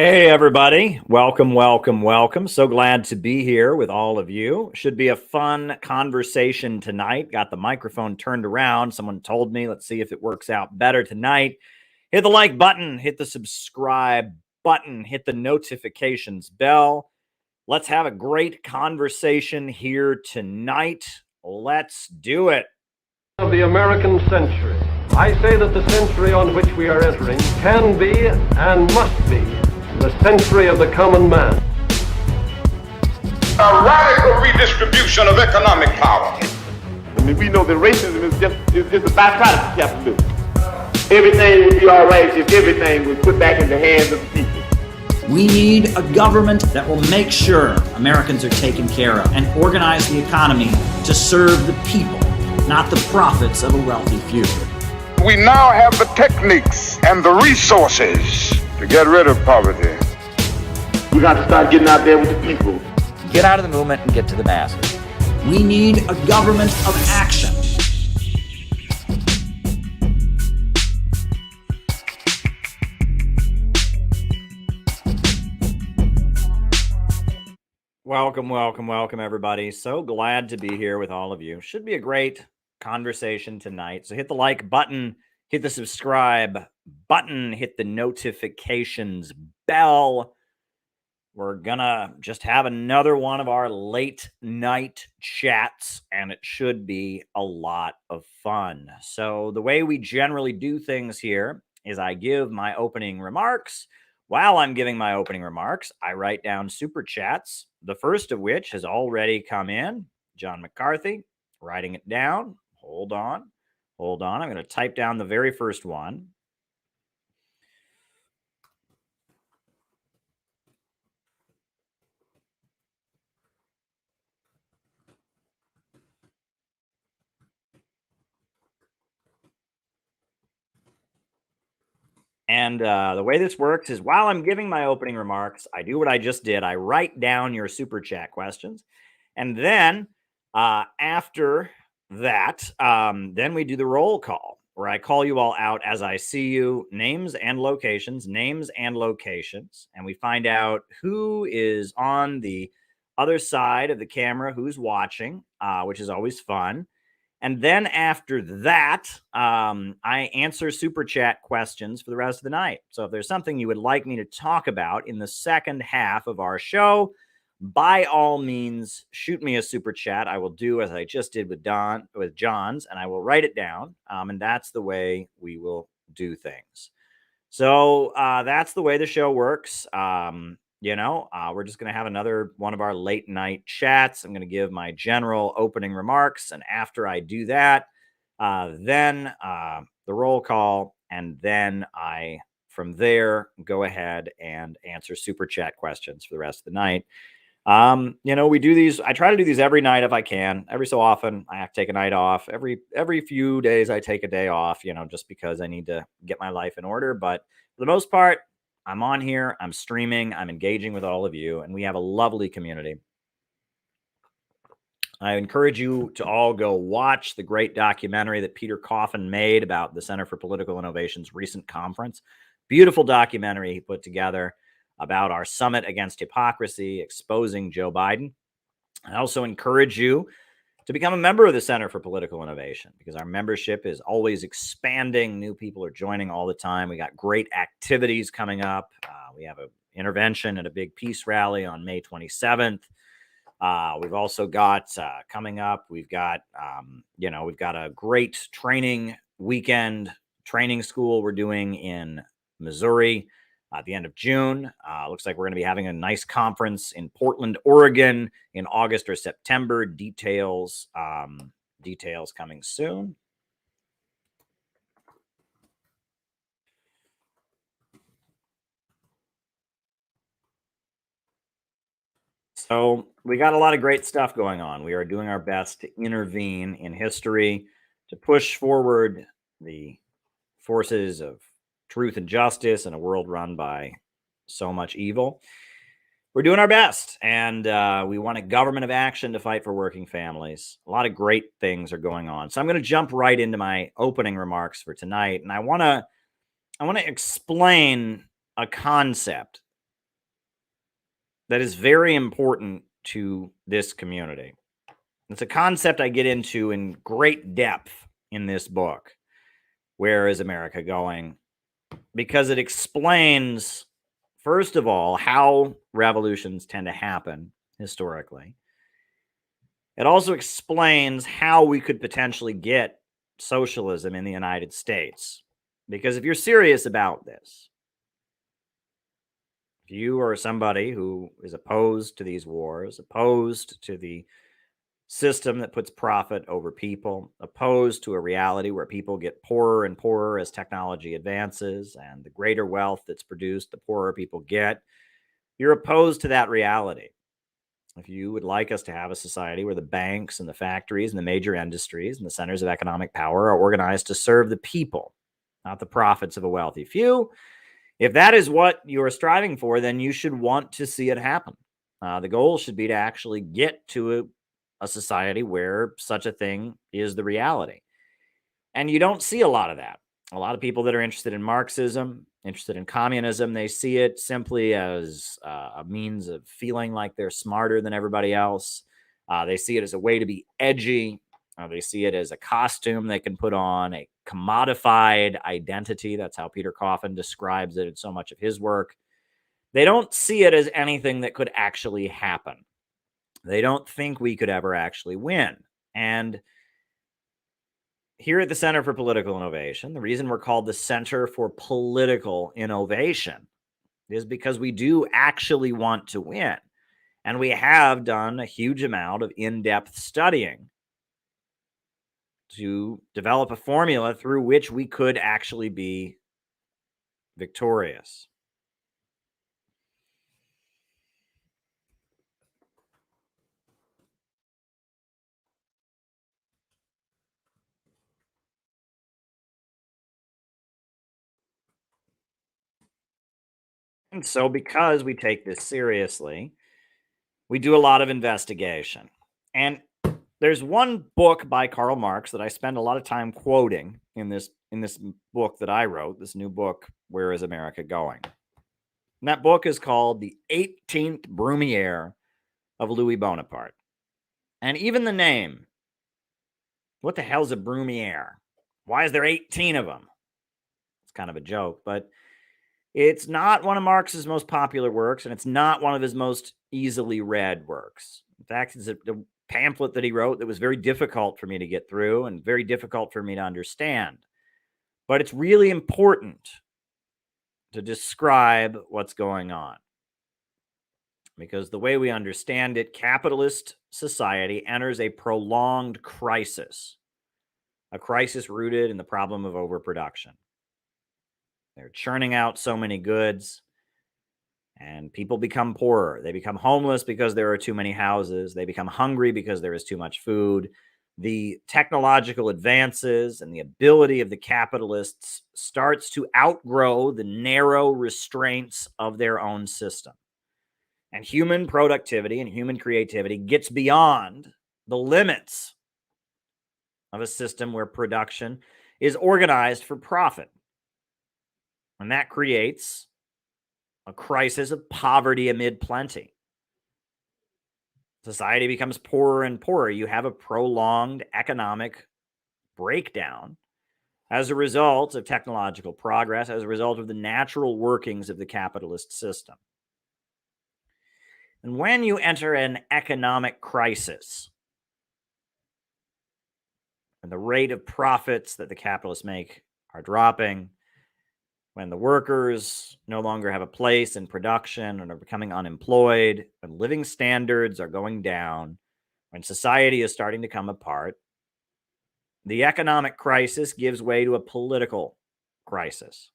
Hey, everybody. Welcome, welcome, welcome. So glad to be here with all of you. Should be a fun conversation tonight. Got the microphone turned around. Someone told me, let's see if it works out better tonight. Hit the like button, hit the subscribe button, hit the notifications bell. Let's have a great conversation here tonight. Let's do it. Of the American century. I say that the century on which we are entering can be and must be the century of the common man. A radical redistribution of economic power. I mean, we know that racism is just a byproduct of capitalism. Everything would be all right if everything was put back in the hands of the people. We need a government that will make sure Americans are taken care of and organize the economy to serve the people, not the profits of a wealthy few. We now have the techniques and the resources to get rid of poverty. We got to start getting out there with the people. Get out of the movement and get to the masses. We need a government of action. Welcome, welcome, welcome, everybody. So glad to be here with all of you. Should be a great conversation tonight. So hit the like button, hit the subscribe button, hit the notifications bell. We're gonna just have another one of our late night chats, and it should be a lot of fun. So the way we generally do things here is I give my opening remarks. While I'm giving my opening remarks, I write down super chats, the first of which has already come in. John McCarthy, writing it down. Hold on. I'm going to type down the very first one. And the way this works is while I'm giving my opening remarks, I do what I just did. I write down your super chat questions. And then after that, then we do the roll call where I call you all out as I see you, names and locations. And we find out who is on the other side of the camera, who's watching, which is always fun. And then after that, I answer super chat questions for the rest of the night. So if there's something you would like me to talk about in the second half of our show, by all means, shoot me a super chat. I will do as I just did with John's, and I will write it down. And that's the way we will do things. So that's the way the show works. We're just going to have another one of our late night chats. I'm going to give my general opening remarks. And after I do that, then the roll call. And then I, from there, go ahead and answer super chat questions for the rest of the night. We do these. I try to do these every night if I can. Every so often, I have to take a night off. Every few days, I take a day off, just because I need to get my life in order. But for the most part, I'm on here, I'm streaming, I'm engaging with all of you, and we have a lovely community. I encourage you to all go watch the great documentary that Peter Coffin made about the Center for Political Innovation's recent conference. Beautiful documentary he put together about our summit against hypocrisy, exposing Joe Biden. I also encourage you to become a member of the Center for Political Innovation because our membership is always expanding. New people are joining all the time. We got great activities coming up. We have an intervention at a big peace rally on May 27th. We've also got coming up, we've got a great training weekend, training school we're doing in Missouri at the end of June. Looks like we're going to be having a nice conference in Portland, Oregon in August or September. Details coming soon. So we got a lot of great stuff going on. We are doing our best to intervene in history, to push forward the forces of truth and justice in a world run by so much evil. We're doing our best, and we want a government of action to fight for working families. A lot of great things are going on. So I'm going to jump right into my opening remarks for tonight, and I want to explain a concept that is very important to this community. It's a concept I get into in great depth in this book, Where is America Going? Because it explains, first of all, how revolutions tend to happen historically. It also explains how we could potentially get socialism in the United States. Because if you're serious about this, if you are somebody who is opposed to these wars, opposed to the system that puts profit over people, opposed to a reality where people get poorer and poorer as technology advances, and the greater wealth that's produced, the poorer people get, you're opposed to that reality. If you would like us to have a society where the banks and the factories and the major industries and the centers of economic power are organized to serve the people, not the profits of a wealthy few, if that is what you're striving for, then you should want to see it happen. The goal should be to actually get to a society where such a thing is the reality. And you don't see a lot of that. A lot of people that are interested in Marxism, interested in communism, they see it simply as a means of feeling like they're smarter than everybody else. They see it as a way to be edgy. They see it as a costume they can put on, a commodified identity. That's how Peter Coffin describes it in so much of his work. They don't see it as anything that could actually happen. They don't think we could ever actually win. And here at the Center for Political Innovation, the reason we're called the Center for Political Innovation is because we do actually want to win. And we have done a huge amount of in-depth studying to develop a formula through which we could actually be victorious. And so, because we take this seriously, we do a lot of investigation. And there's one book by Karl Marx that I spend a lot of time quoting in this book that I wrote, this new book, Where is America Going? And that book is called The 18th Brumaire of Louis Bonaparte. And even the name, what the hell's a Brumaire? Why is there 18 of them? It's kind of a joke, but it's not one of Marx's most popular works, and it's not one of his most easily read works. In fact, it's a pamphlet that he wrote that was very difficult for me to get through and very difficult for me to understand. But it's really important to describe what's going on. Because the way we understand it, capitalist society enters a prolonged crisis, a crisis rooted in the problem of overproduction. They're churning out so many goods, and people become poorer. They become homeless because there are too many houses. They become hungry because there is too much food. The technological advances and the ability of the capitalists starts to outgrow the narrow restraints of their own system. And human productivity and human creativity gets beyond the limits of a system where production is organized for profit. And that creates a crisis of poverty amid plenty. Society becomes poorer and poorer. You have a prolonged economic breakdown as a result of technological progress, as a result of the natural workings of the capitalist system. And when you enter an economic crisis, and the rate of profits that the capitalists make are dropping, when the workers no longer have a place in production and are becoming unemployed, when living standards are going down, when society is starting to come apart, the economic crisis gives way to a political crisis.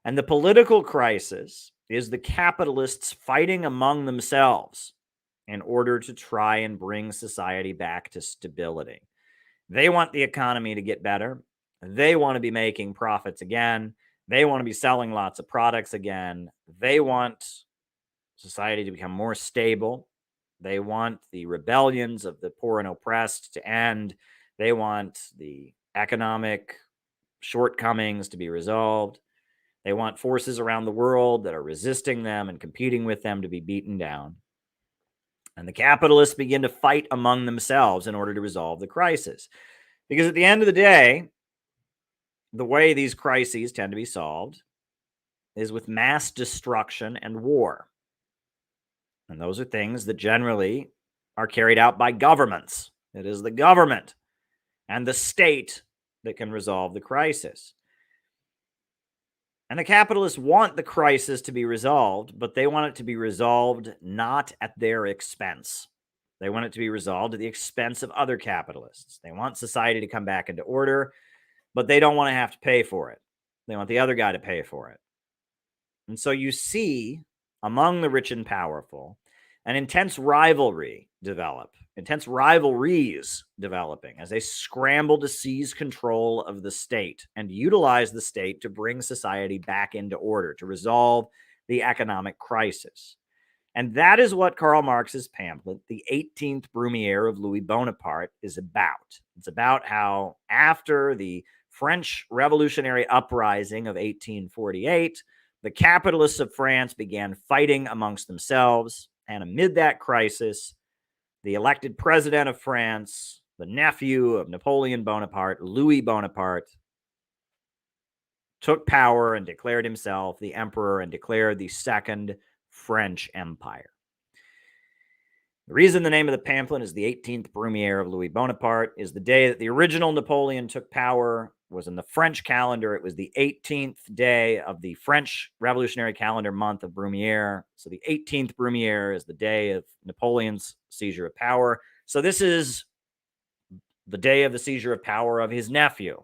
And the political crisis is the capitalists fighting among themselves in order to try and bring society back to stability. They want the economy to get better. They want to be making profits again. They want to be selling lots of products again. They want society to become more stable. They want the rebellions of the poor and oppressed to end. They want the economic shortcomings to be resolved. They want forces around the world that are resisting them and competing with them to be beaten down. And the capitalists begin to fight among themselves in order to resolve the crisis. Because at the end of the day, the way these crises tend to be solved is with mass destruction and war. And those are things that generally are carried out by governments. It is the government and the state that can resolve the crisis. And the capitalists want the crisis to be resolved, but they want it to be resolved not at their expense. They want it to be resolved at the expense of other capitalists. They want society to come back into order, but they don't want to have to pay for it. They want the other guy to pay for it. And so you see among the rich and powerful an intense rivalries developing as they scramble to seize control of the state and utilize the state to bring society back into order, to resolve the economic crisis. And that is what Karl Marx's pamphlet, The 18th Brumaire of Louis Bonaparte, is about. It's about how after the French Revolutionary Uprising of 1848, the capitalists of France began fighting amongst themselves. And amid that crisis, the elected president of France, the nephew of Napoleon Bonaparte, Louis Bonaparte, took power and declared himself the emperor and declared the Second French Empire. The reason the name of the pamphlet is the 18th Brumaire of Louis Bonaparte is the day that the original Napoleon took power was in the French calendar. It was the 18th day of the French Revolutionary calendar month of Brumaire. So the 18th Brumaire is the day of Napoleon's seizure of power. So this is the day of the seizure of power of his nephew.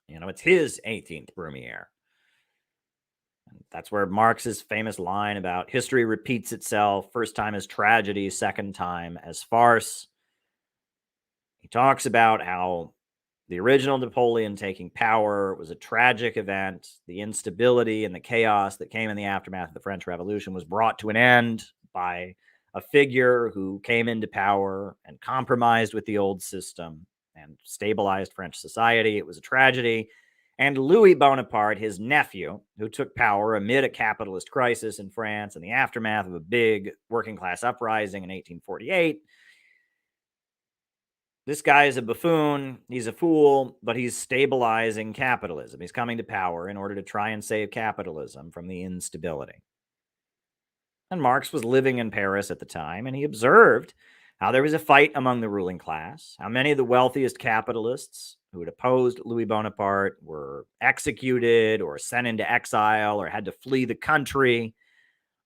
It's his 18th Brumaire. And that's where Marx's famous line about history repeats itself, first time as tragedy, second time as farce. He talks about how the original Napoleon taking power was a tragic event. The instability and the chaos that came in the aftermath of the French Revolution was brought to an end by a figure who came into power and compromised with the old system and stabilized French society. It was a tragedy. And Louis Bonaparte, his nephew, who took power amid a capitalist crisis in France in the aftermath of a big working class uprising in 1848, this guy is a buffoon, he's a fool, but he's stabilizing capitalism. He's coming to power in order to try and save capitalism from the instability. And Marx was living in Paris at the time, and he observed how there was a fight among the ruling class, how many of the wealthiest capitalists who had opposed Louis Bonaparte were executed or sent into exile or had to flee the country,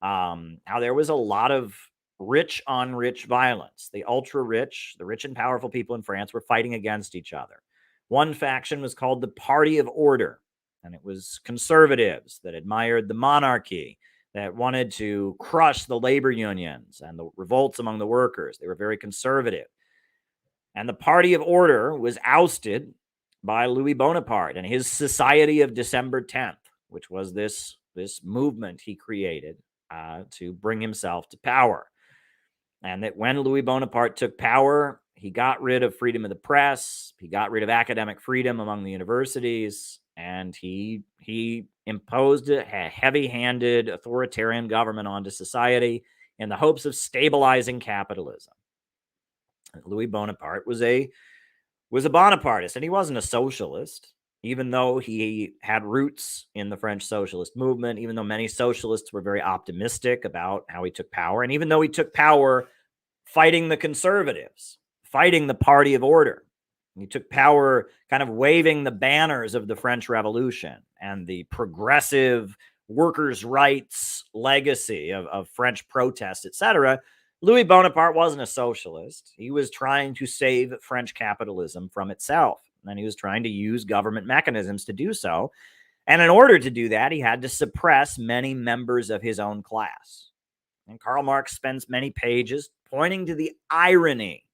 how there was a lot of rich on rich violence. The ultra rich, the rich and powerful people in France were fighting against each other. One faction was called the Party of Order, and it was conservatives that admired the monarchy, that wanted to crush the labor unions and the revolts among the workers. They were very conservative. And the Party of Order was ousted by Louis Bonaparte and his Society of December 10th, which was this movement he created to bring himself to power. And that when Louis Bonaparte took power, he got rid of freedom of the press, he got rid of academic freedom among the universities, and he imposed a heavy-handed authoritarian government onto society in the hopes of stabilizing capitalism. Louis Bonaparte was a Bonapartist, and he wasn't a socialist, even though he had roots in the French socialist movement, even though many socialists were very optimistic about how he took power, and even though he took power fighting the conservatives, fighting the Party of Order. He took power kind of waving the banners of the French Revolution and the progressive workers' rights legacy of French protests, etc. Louis Bonaparte wasn't a socialist. He was trying to save French capitalism from itself, and he was trying to use government mechanisms to do so. And in order to do that, he had to suppress many members of his own class. And Karl Marx spends many pages pointing to the irony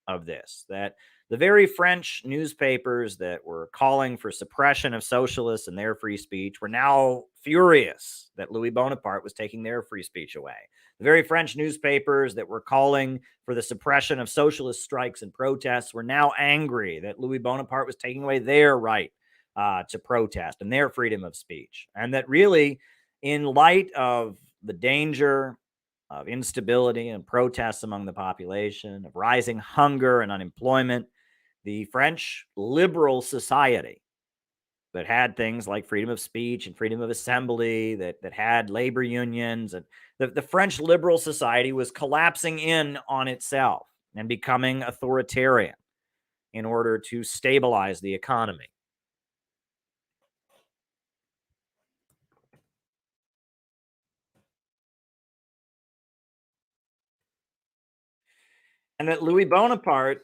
of this, that the very French newspapers that were calling for suppression of socialists and their free speech were now furious that Louis Bonaparte was taking their free speech away. The very French newspapers that were calling for the suppression of socialist strikes and protests were now angry that Louis Bonaparte was taking away their right to protest and their freedom of speech. And that really, in light of the danger of instability and protests among the population, of rising hunger and unemployment, the French liberal society that had things like freedom of speech and freedom of assembly, that had labor unions, and the French liberal society was collapsing in on itself and becoming authoritarian in order to stabilize the economy. And that Louis Bonaparte,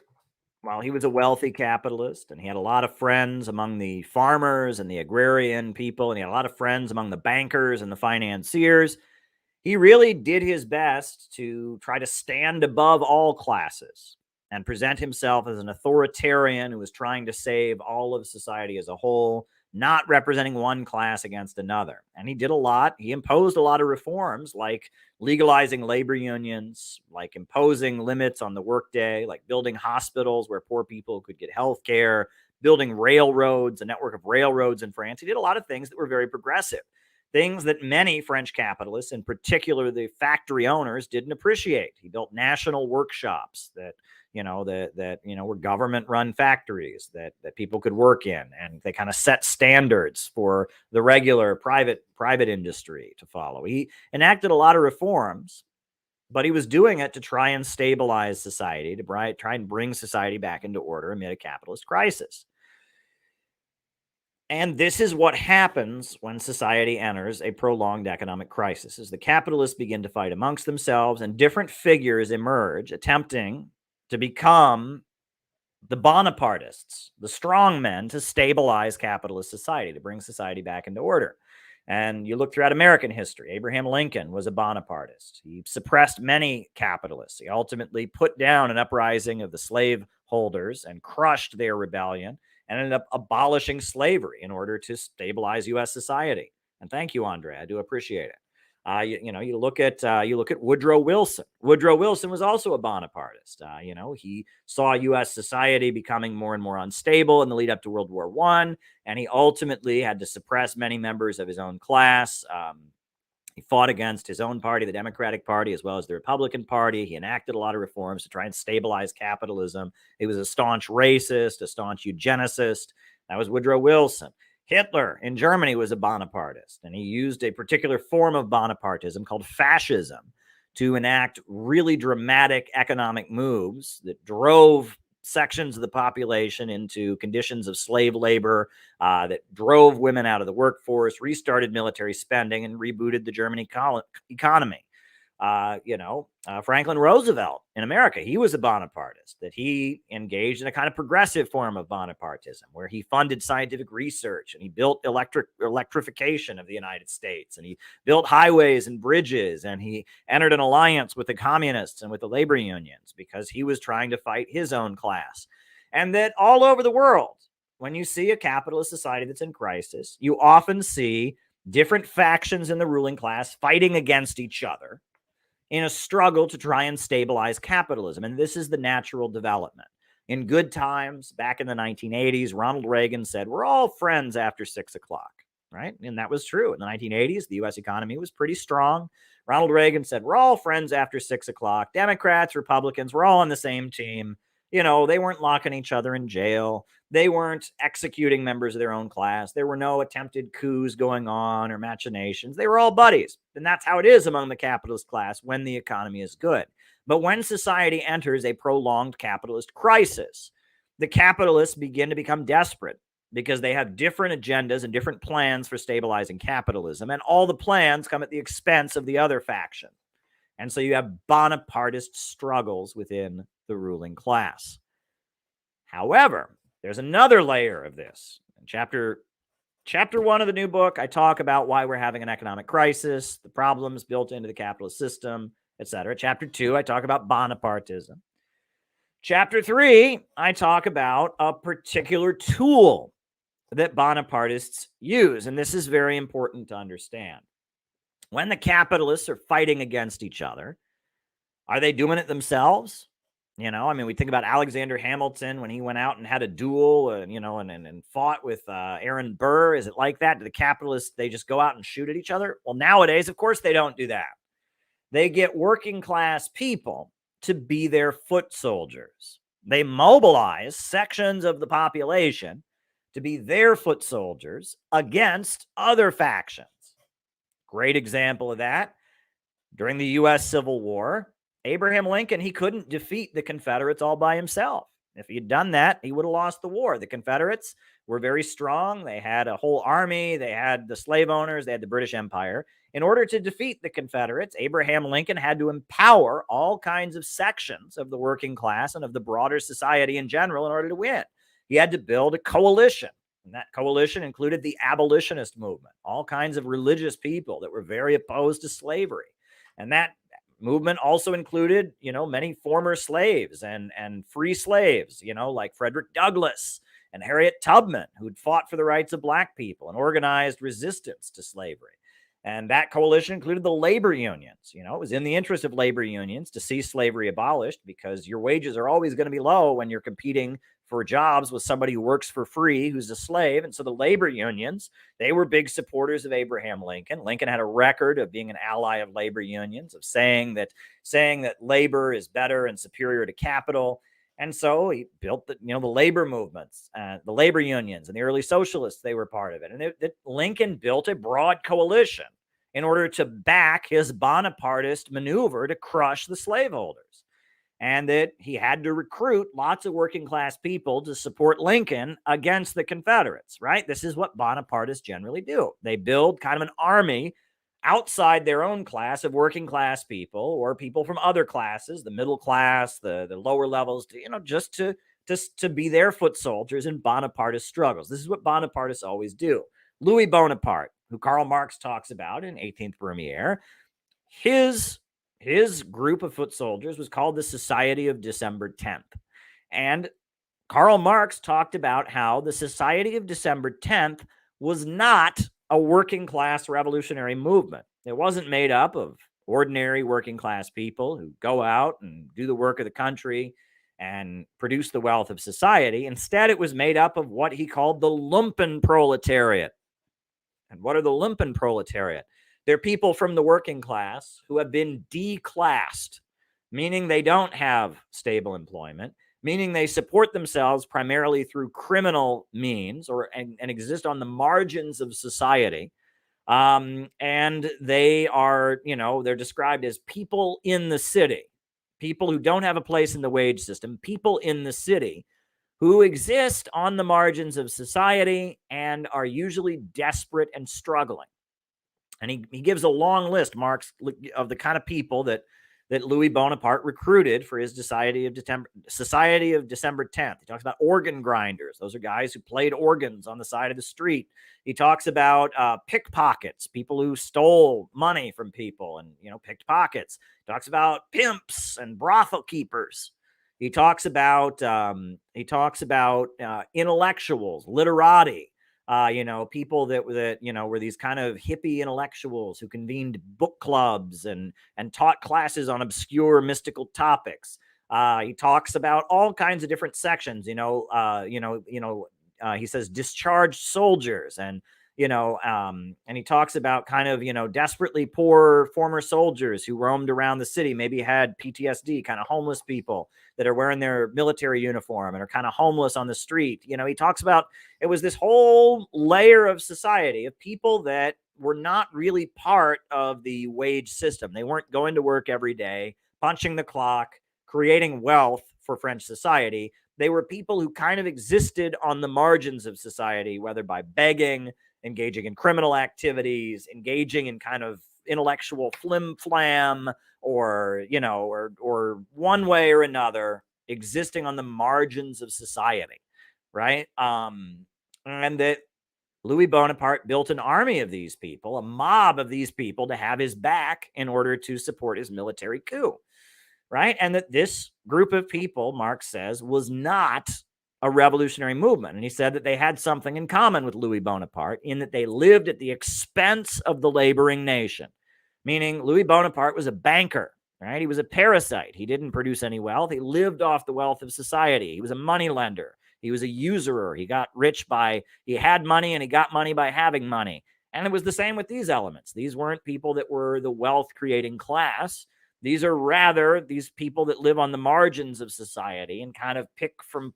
while he was a wealthy capitalist and he had a lot of friends among the farmers and the agrarian people, and he had a lot of friends among the bankers and the financiers, he really did his best to try to stand above all classes and present himself as an authoritarian who was trying to save all of society as a whole, not representing one class against another. And he did a lot. He imposed a lot of reforms, like legalizing labor unions, like imposing limits on the workday, like building hospitals where poor people could get health care, building railroads, a network of railroads in France. He did a lot of things that were very progressive, things that many French capitalists, in particular the factory owners, didn't appreciate. He built national workshops that were government-run factories that people could work in, and they kind of set standards for the regular private industry to follow. He enacted a lot of reforms, but he was doing it to try and stabilize society, to try and bring society back into order amid a capitalist crisis. And this is what happens when society enters a prolonged economic crisis, as the capitalists begin to fight amongst themselves and different figures emerge attempting to become the Bonapartists, the strong men, to stabilize capitalist society, to bring society back into order. And you look throughout American history, Abraham Lincoln was a Bonapartist. He suppressed many capitalists. He ultimately put down an uprising of the slave holders and crushed their rebellion, and ended up abolishing slavery in order to stabilize U.S. society. And thank you, Andre. I do appreciate it. You look at Woodrow Wilson. Woodrow Wilson was also a Bonapartist. He saw U.S. society becoming more and more unstable in the lead up to World War I, and he ultimately had to suppress many members of his own class. He fought against his own party, the Democratic Party, as well as the Republican Party. He enacted a lot of reforms to try and stabilize capitalism. He was a staunch racist, a staunch eugenicist. That was Woodrow Wilson. Hitler in Germany was a Bonapartist, and he used a particular form of Bonapartism called fascism to enact really dramatic economic moves that drove sections of the population into conditions of slave labor, that drove women out of the workforce, restarted military spending, and rebooted the German economy. Franklin Roosevelt in America, he was a Bonapartist, that he engaged in a kind of progressive form of Bonapartism where he funded scientific research and he built electrification of the United States, and he built highways and bridges, and he entered an alliance with the communists and with the labor unions because he was trying to fight his own class. And that all over the world, when you see a capitalist society that's in crisis, you often see different factions in the ruling class fighting against each other in a struggle to try and stabilize capitalism. And this is the natural development. In good times, back in the 1980s, Ronald Reagan said, we're all friends after 6 o'clock, right? And that was true. In the 1980s, the U.S. economy was pretty strong. Ronald Reagan said, we're all friends after 6 o'clock. Democrats, Republicans, we're all on the same team. They weren't locking each other in jail. They weren't executing members of their own class. There were no attempted coups going on or machinations. They were all buddies. And that's how it is among the capitalist class when the economy is good. But when society enters a prolonged capitalist crisis, the capitalists begin to become desperate because they have different agendas and different plans for stabilizing capitalism. And all the plans come at the expense of the other faction. And so you have Bonapartist struggles within the ruling class. However, there's another layer of this. In chapter 1 of the new book, I talk about why we're having an economic crisis, the problems built into the capitalist system, etc. Chapter 2, I talk about Bonapartism. Chapter 3, I talk about a particular tool that Bonapartists use. And this is very important to understand. When the capitalists are fighting against each other, are they doing it themselves? You know, I mean, we think about Alexander Hamilton when he went out and had a duel, you know, and fought with Aaron Burr. Is it like that? Do the capitalists, they just go out and shoot at each other? Well, nowadays, of course, they don't do that. They get working class people to be their foot soldiers. They mobilize sections of the population to be their foot soldiers against other factions. Great example of that. During the U.S. Civil War, Abraham Lincoln, he couldn't defeat the Confederates all by himself. If he had done that, he would have lost the war. The Confederates were very strong. They had a whole army. They had the slave owners. They had the British Empire. In order to defeat the Confederates, Abraham Lincoln had to empower all kinds of sections of the working class and of the broader society in general in order to win. He had to build a coalition. And that coalition included the abolitionist movement, all kinds of religious people that were very opposed to slavery. And that movement also included, you know, many former slaves and free slaves, you know, like Frederick Douglass and Harriet Tubman, who'd fought for the rights of black people and organized resistance to slavery. And that coalition included the labor unions. You know, it was in the interest of labor unions to see slavery abolished because your wages are always going to be low when you're competing for jobs with somebody who works for free, who's a slave. And so the labor unions, they were big supporters of Abraham Lincoln. Lincoln had a record of being an ally of labor unions, of saying that labor is better and superior to capital. And so he built the labor movements, the labor unions, and the early socialists, they were part of it. And Lincoln built a broad coalition in order to back his Bonapartist maneuver to crush the slaveholders. And that he had to recruit lots of working class people to support Lincoln against the Confederates, right? This is what Bonapartists generally do. They build kind of an army outside their own class of working class people or people from other classes, the middle class, the lower levels, just to be their foot soldiers in Bonapartist struggles. This is what Bonapartists always do. Louis Bonaparte, who Karl Marx talks about in 18th Brumaire, his group of foot soldiers was called the Society of December 10th. And Karl Marx talked about how the Society of December 10th was not a working class revolutionary movement. It wasn't made up of ordinary working class people who go out and do the work of the country and produce the wealth of society. Instead, it was made up of what he called the lumpen proletariat. And what are the lumpen proletariat? They're people from the working class who have been declassed, meaning they don't have stable employment, meaning they support themselves primarily through criminal means and exist on the margins of society. And they are, they're described as people in the city, people who don't have a place in the wage system, people in the city who exist on the margins of society and are usually desperate and struggling. And he gives a long list, Marx, of the kind of people that Louis Bonaparte recruited for his Society of December 10th. He talks about organ grinders. Those are guys who played organs on the side of the street. He talks about pickpockets, people who stole money from people and, picked pockets. He talks about pimps and brothel keepers. He talks about intellectuals, literati. People that were these kind of hippie intellectuals who convened book clubs and taught classes on obscure mystical topics. He talks about all kinds of different sections. He says discharged soldiers, and he talks about kind of desperately poor former soldiers who roamed around the city, maybe had PTSD, kind of homeless people that are wearing their military uniform and are kind of homeless on the street. He talks about it was this whole layer of society of people that were not really part of the wage system. They weren't going to work every day, punching the clock, creating wealth for French society. They were people who kind of existed on the margins of society, whether by begging, engaging in criminal activities, engaging in kind of intellectual flim-flam, or one way or another, existing on the margins of society, right? And that Louis Bonaparte built an army of these people, a mob of these people, to have his back in order to support his military coup, right? And that this group of people, Marx says, was not a revolutionary movement. And he said that they had something in common with Louis Bonaparte in that they lived at the expense of the laboring nation. Meaning Louis Bonaparte was a banker, right? He was a parasite. He didn't produce any wealth. He lived off the wealth of society. He was a moneylender. He was a usurer. He got rich he had money and he got money by having money. And it was the same with these elements. These weren't people that were the wealth creating class. These are rather these people that live on the margins of society and kind of pick from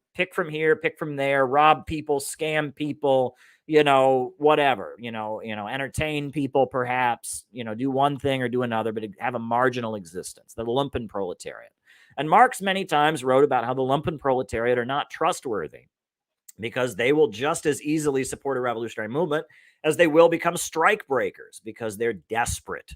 here, pick from there, rob people, scam people, whatever, entertain people, perhaps, do one thing or do another, but have a marginal existence, the lumpen proletariat. And Marx many times wrote about how the lumpen proletariat are not trustworthy because they will just as easily support a revolutionary movement as they will become strike breakers because they're desperate.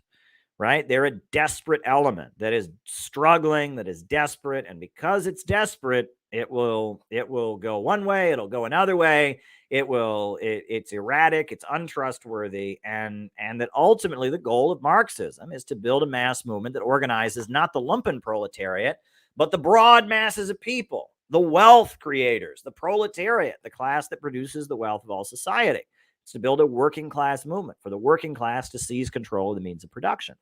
Right? They're a desperate element that is struggling, that is desperate. And because it's desperate, it will go one way, it'll go another way. It's erratic, it's untrustworthy. And that ultimately the goal of Marxism is to build a mass movement that organizes not the lumpen proletariat, but the broad masses of people, the wealth creators, the proletariat, the class that produces the wealth of all society. It's to build a working class movement for the working class to seize control of the means of production.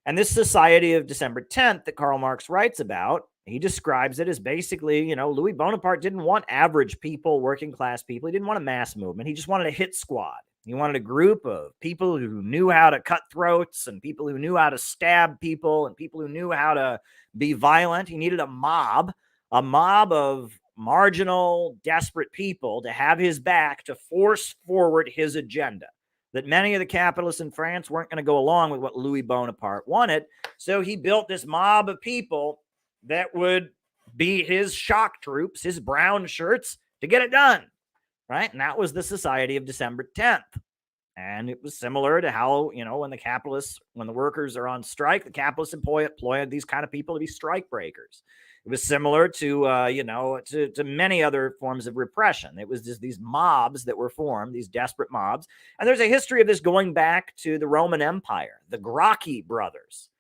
And this society of December 10th that Karl Marx writes about, he describes it as basically, Louis Bonaparte didn't want average people, working class people. He didn't want a mass movement. He just wanted a hit squad. He wanted a group of people who knew how to cut throats and people who knew how to stab people and people who knew how to be violent. He needed a mob of marginal, desperate people to have his back to force forward his agenda. That many of the capitalists in France weren't going to go along with what Louis Bonaparte wanted. So he built this mob of people that would be his shock troops, his brown shirts, to get it done. Right? And that was the Society of December 10th. And it was similar to how, when the workers are on strike, the capitalists employ these kind of people to be strike breakers. It was similar to many other forms of repression. It was just these mobs that were formed, these desperate mobs. And there's a history of this going back to the Roman Empire, the Gracchi brothers.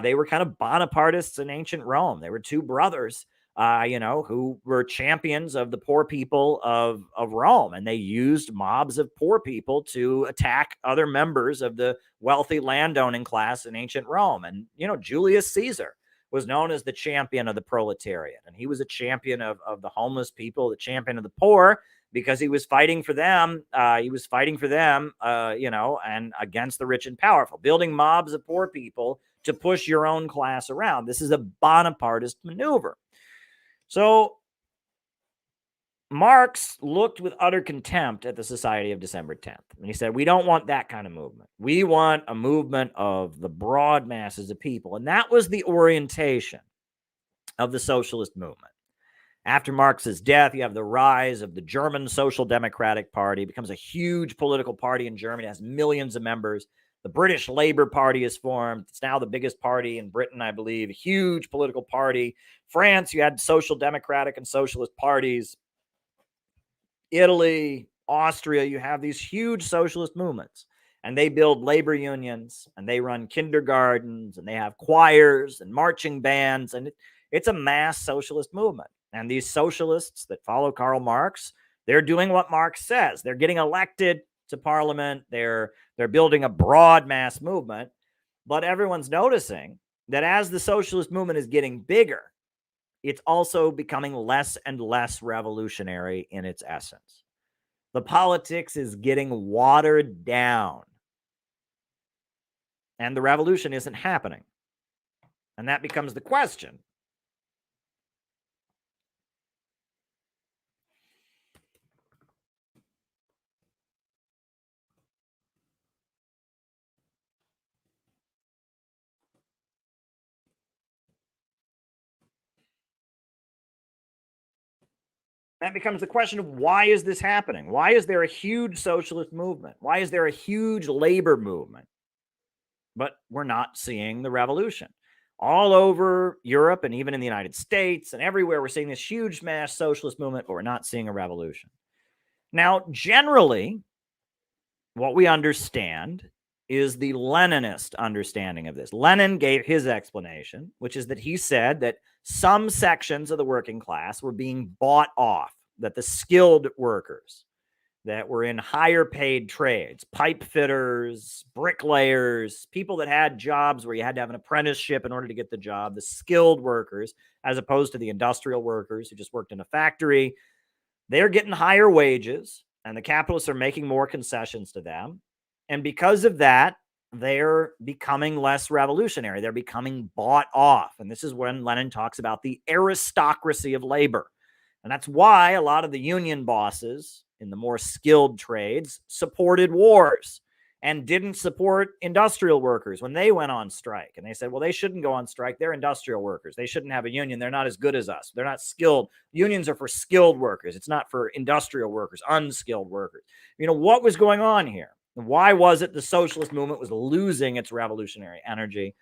They were kind of Bonapartists in ancient Rome. They were two brothers, who were champions of the poor people of Rome. And they used mobs of poor people to attack other members of the wealthy landowning class in ancient Rome. And, Julius Caesar was known as the champion of the proletariat. And he was a champion of the homeless people, the champion of the poor, because he was fighting for them. And against the rich and powerful, building mobs of poor people to push your own class around. This is a Bonapartist maneuver. So Marx looked with utter contempt at the Society of December 10th. And he said, we don't want that kind of movement. We want a movement of the broad masses of people. And that was the orientation of the socialist movement. After Marx's death, you have the rise of the German Social Democratic Party. It becomes a huge political party in Germany. It has millions of members. The British Labour Party is formed. It's now the biggest party in Britain, I believe. A huge political party. France, you had social democratic and socialist parties. Italy, Austria, you have these huge socialist movements. And they build labor unions, and they run kindergartens, and they have choirs and marching bands. And it's a mass socialist movement. And these socialists that follow Karl Marx, they're doing what Marx says. They're getting elected to parliament. They're building a broad mass movement. But everyone's noticing that as the socialist movement is getting bigger, it's also becoming less and less revolutionary in its essence. The politics is getting watered down. And the revolution isn't happening. And that becomes the question. That becomes the question of why is this happening? Why is there a huge socialist movement? Why is there a huge labor movement? But we're not seeing the revolution. All over Europe and even in the United States and everywhere, we're seeing this huge mass socialist movement, but we're not seeing a revolution. Now, generally, what we understand is the Leninist understanding of this. Lenin gave his explanation, which is that he said that some sections of the working class were being bought off, that the skilled workers, that were in higher paid trades, pipe fitters, bricklayers, people that had jobs where you had to have an apprenticeship in order to get the job, the skilled workers, as opposed to the industrial workers who just worked in a factory. They're getting higher wages, and the capitalists are making more concessions to them. And because of that, they're becoming less revolutionary. They're becoming bought off. And this is when Lenin talks about the aristocracy of labor. And that's why a lot of the union bosses in the more skilled trades supported wars and didn't support industrial workers when they went on strike. And they said, well, they shouldn't go on strike. They're industrial workers. They shouldn't have a union. They're not as good as us. They're not skilled. Unions are for skilled workers. It's not for industrial workers, unskilled workers. You know, what was going on here? Why was it the socialist movement was losing its revolutionary energy?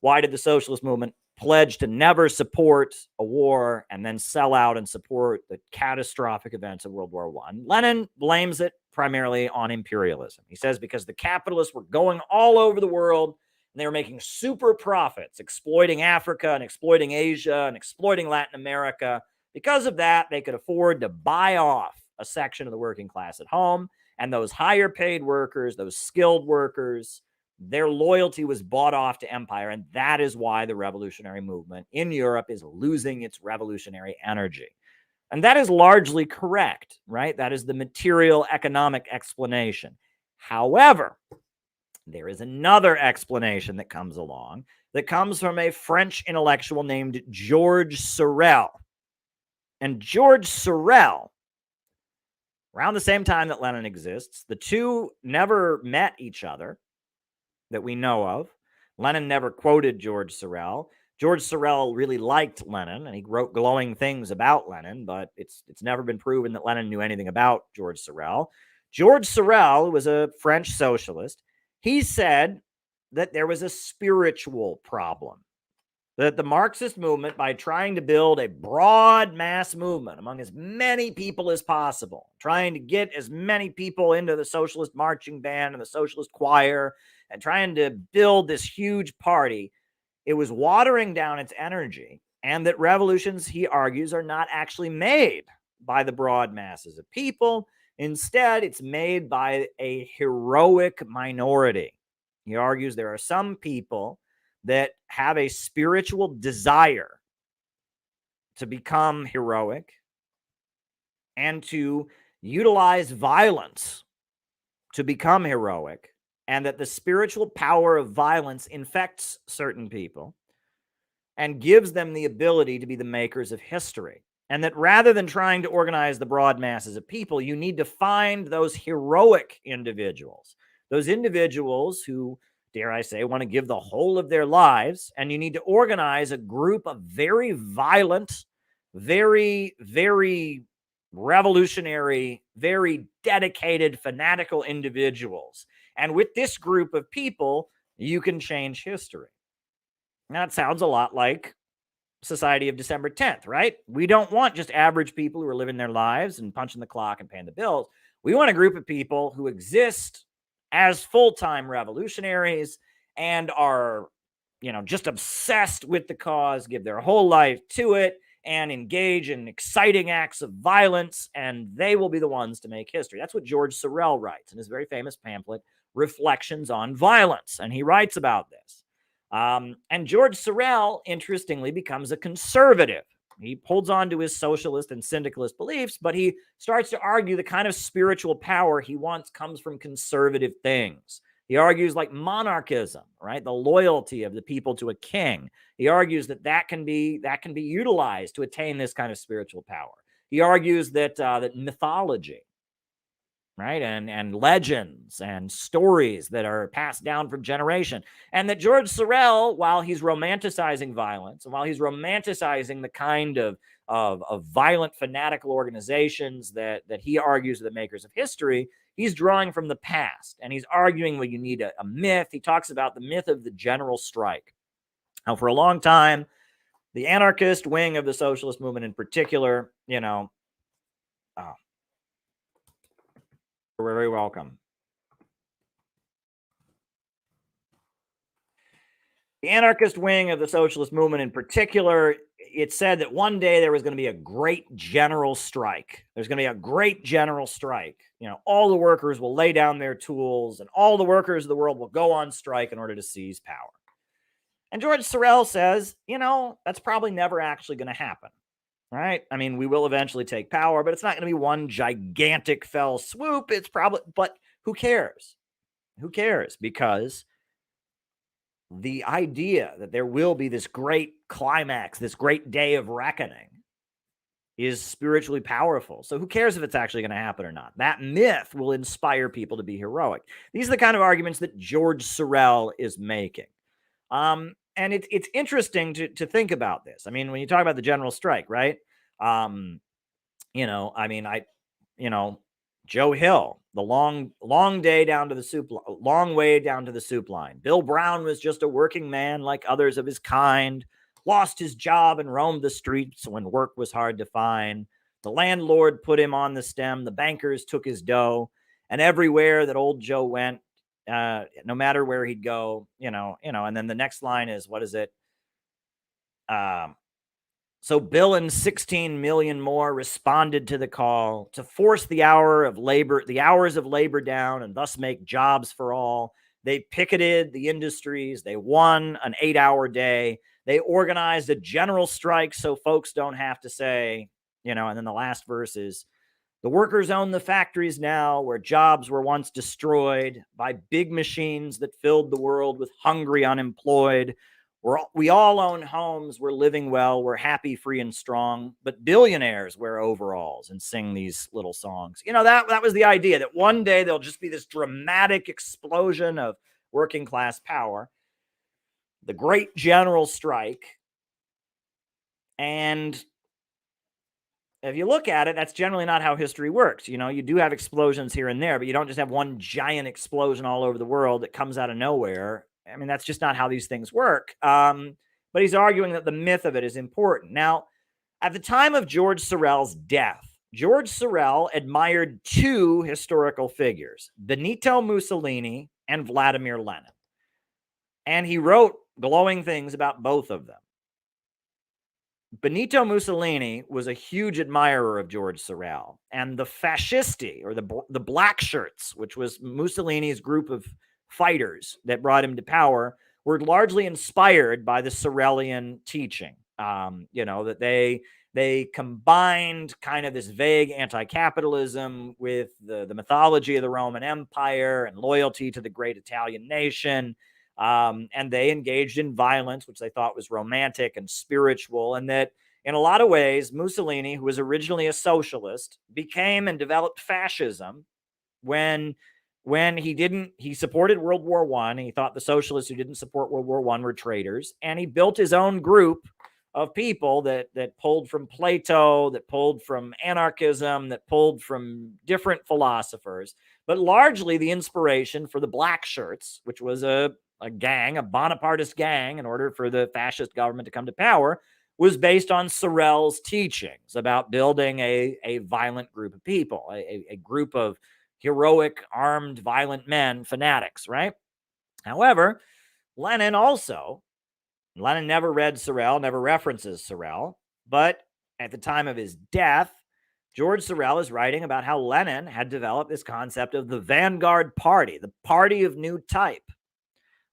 Why did the socialist movement pledge to never support a war and then sell out and support the catastrophic events of World War I? Lenin blames it primarily on imperialism. He says because the capitalists were going all over the world and they were making super profits, exploiting Africa and exploiting Asia and exploiting Latin America. Because of that, they could afford to buy off a section of the working class at home. And those higher paid workers, those skilled workers, their loyalty was bought off to empire. And that is why the revolutionary movement in Europe is losing its revolutionary energy. And that is largely correct, right? That is the material economic explanation. However, there is another explanation that comes along that comes from a French intellectual named Georges Sorel. And Georges Sorel, around the same time that Lenin exists, the two never met each other that we know of. Lenin never quoted Georges Sorel. Georges Sorel really liked Lenin, and he wrote glowing things about Lenin, but it's never been proven that Lenin knew anything about Georges Sorel. Georges Sorel was a French socialist. He said that there was a spiritual problem, that the Marxist movement, by trying to build a broad mass movement among as many people as possible, trying to get as many people into the socialist marching band and the socialist choir, and trying to build this huge party, it was watering down its energy, and that revolutions, he argues, are not actually made by the broad masses of people. Instead, it's made by a heroic minority. He argues there are some people that have a spiritual desire to become heroic and to utilize violence to become heroic, and that the spiritual power of violence infects certain people and gives them the ability to be the makers of history. And that rather than trying to organize the broad masses of people, you need to find those heroic individuals, those individuals who, dare I say, want to give the whole of their lives. And you need to organize a group of very violent, very, very revolutionary, very dedicated, fanatical individuals. And with this group of people, you can change history. Now, it sounds a lot like Society of December 10th, right? We don't want just average people who are living their lives and punching the clock and paying the bills. We want a group of people who exist as full-time revolutionaries and are, just obsessed with the cause, give their whole life to it, and engage in exciting acts of violence, and they will be the ones to make history. That's what Georges Sorel writes in his very famous pamphlet, Reflections on Violence, and he writes about this. And Georges Sorel, interestingly, becomes a conservative. He holds on to his socialist and syndicalist beliefs, but he starts to argue the kind of spiritual power he wants comes from conservative things. He argues like monarchism, right? The loyalty of the people to a king. He argues that can be utilized to attain this kind of spiritual power. He argues that mythology, right, and legends and stories that are passed down from generation, and that Georges Sorel, while he's romanticizing violence and while he's romanticizing the kind of violent fanatical organizations that he argues are the makers of history, he's drawing from the past, and he's arguing, well, you need a myth. He talks about the myth of the general strike. Now, for a long time, the anarchist wing of the socialist movement in particular, you're very welcome. The anarchist wing of the socialist movement in particular, it said that one day there was going to be a great general strike. There's going to be a great general strike. All the workers will lay down their tools and all the workers of the world will go on strike in order to seize power. And George Sorel says, that's probably never actually going to happen. Right? I mean, we will eventually take power, but it's not going to be one gigantic fell swoop. It's probably, but who cares? Who cares? Because the idea that there will be this great climax, this great day of reckoning, is spiritually powerful. So who cares if it's actually going to happen or not? That myth will inspire people to be heroic. These are the kind of arguments that George Sorel is making. And it's interesting to think about this. I mean, when you talk about the general strike, right? Joe Hill, the long day down to the soup, long way down to the soup line. Bill Brown was just a working man like others of his kind, lost his job and roamed the streets when work was hard to find. The landlord put him on the stem. The bankers took his dough, and everywhere that old Joe went, no matter where he'd go, and then the next line is, what is it? So Bill and 16 million more responded to the call to force the hours of labor down and thus make jobs for all. They picketed the industries. They won an 8-hour day. They organized a general strike so folks don't have to say, and then the last verse is, the workers own the factories now where jobs were once destroyed by big machines that filled the world with hungry unemployed. We all own homes. We're living well. We're happy, free, and strong. But billionaires wear overalls and sing these little songs. That was the idea, that one day there'll just be this dramatic explosion of working class power, the great general strike. And if you look at it, that's generally not how history works. You do have explosions here and there, but you don't just have one giant explosion all over the world that comes out of nowhere. I mean, that's just not how these things work. But he's arguing that the myth of it is important. Now, at the time of George Sorel's death, George Sorel admired two historical figures, Benito Mussolini and Vladimir Lenin. And he wrote glowing things about both of them. Benito Mussolini was a huge admirer of George Sorel, and the fascisti, or the black shirts, which was Mussolini's group of fighters that brought him to power, were largely inspired by the Sorelian teaching. That they combined kind of this vague anti-capitalism with the mythology of the Roman Empire and loyalty to the great Italian nation. And they engaged in violence, which they thought was romantic and spiritual. And that in a lot of ways, Mussolini, who was originally a socialist, became and developed fascism when he supported World War I. He thought the socialists who didn't support World War I were traitors. And he built his own group of people that pulled from Plato, that pulled from anarchism, that pulled from different philosophers. But largely the inspiration for the black shirts, which was a gang, a Bonapartist gang, in order for the fascist government to come to power, was based on Sorel's teachings about building a violent group of people, a group of heroic, armed, violent men, fanatics, right? However, Lenin never read Sorel, never references Sorel, but at the time of his death, George Sorel is writing about how Lenin had developed this concept of the vanguard party, the party of new type,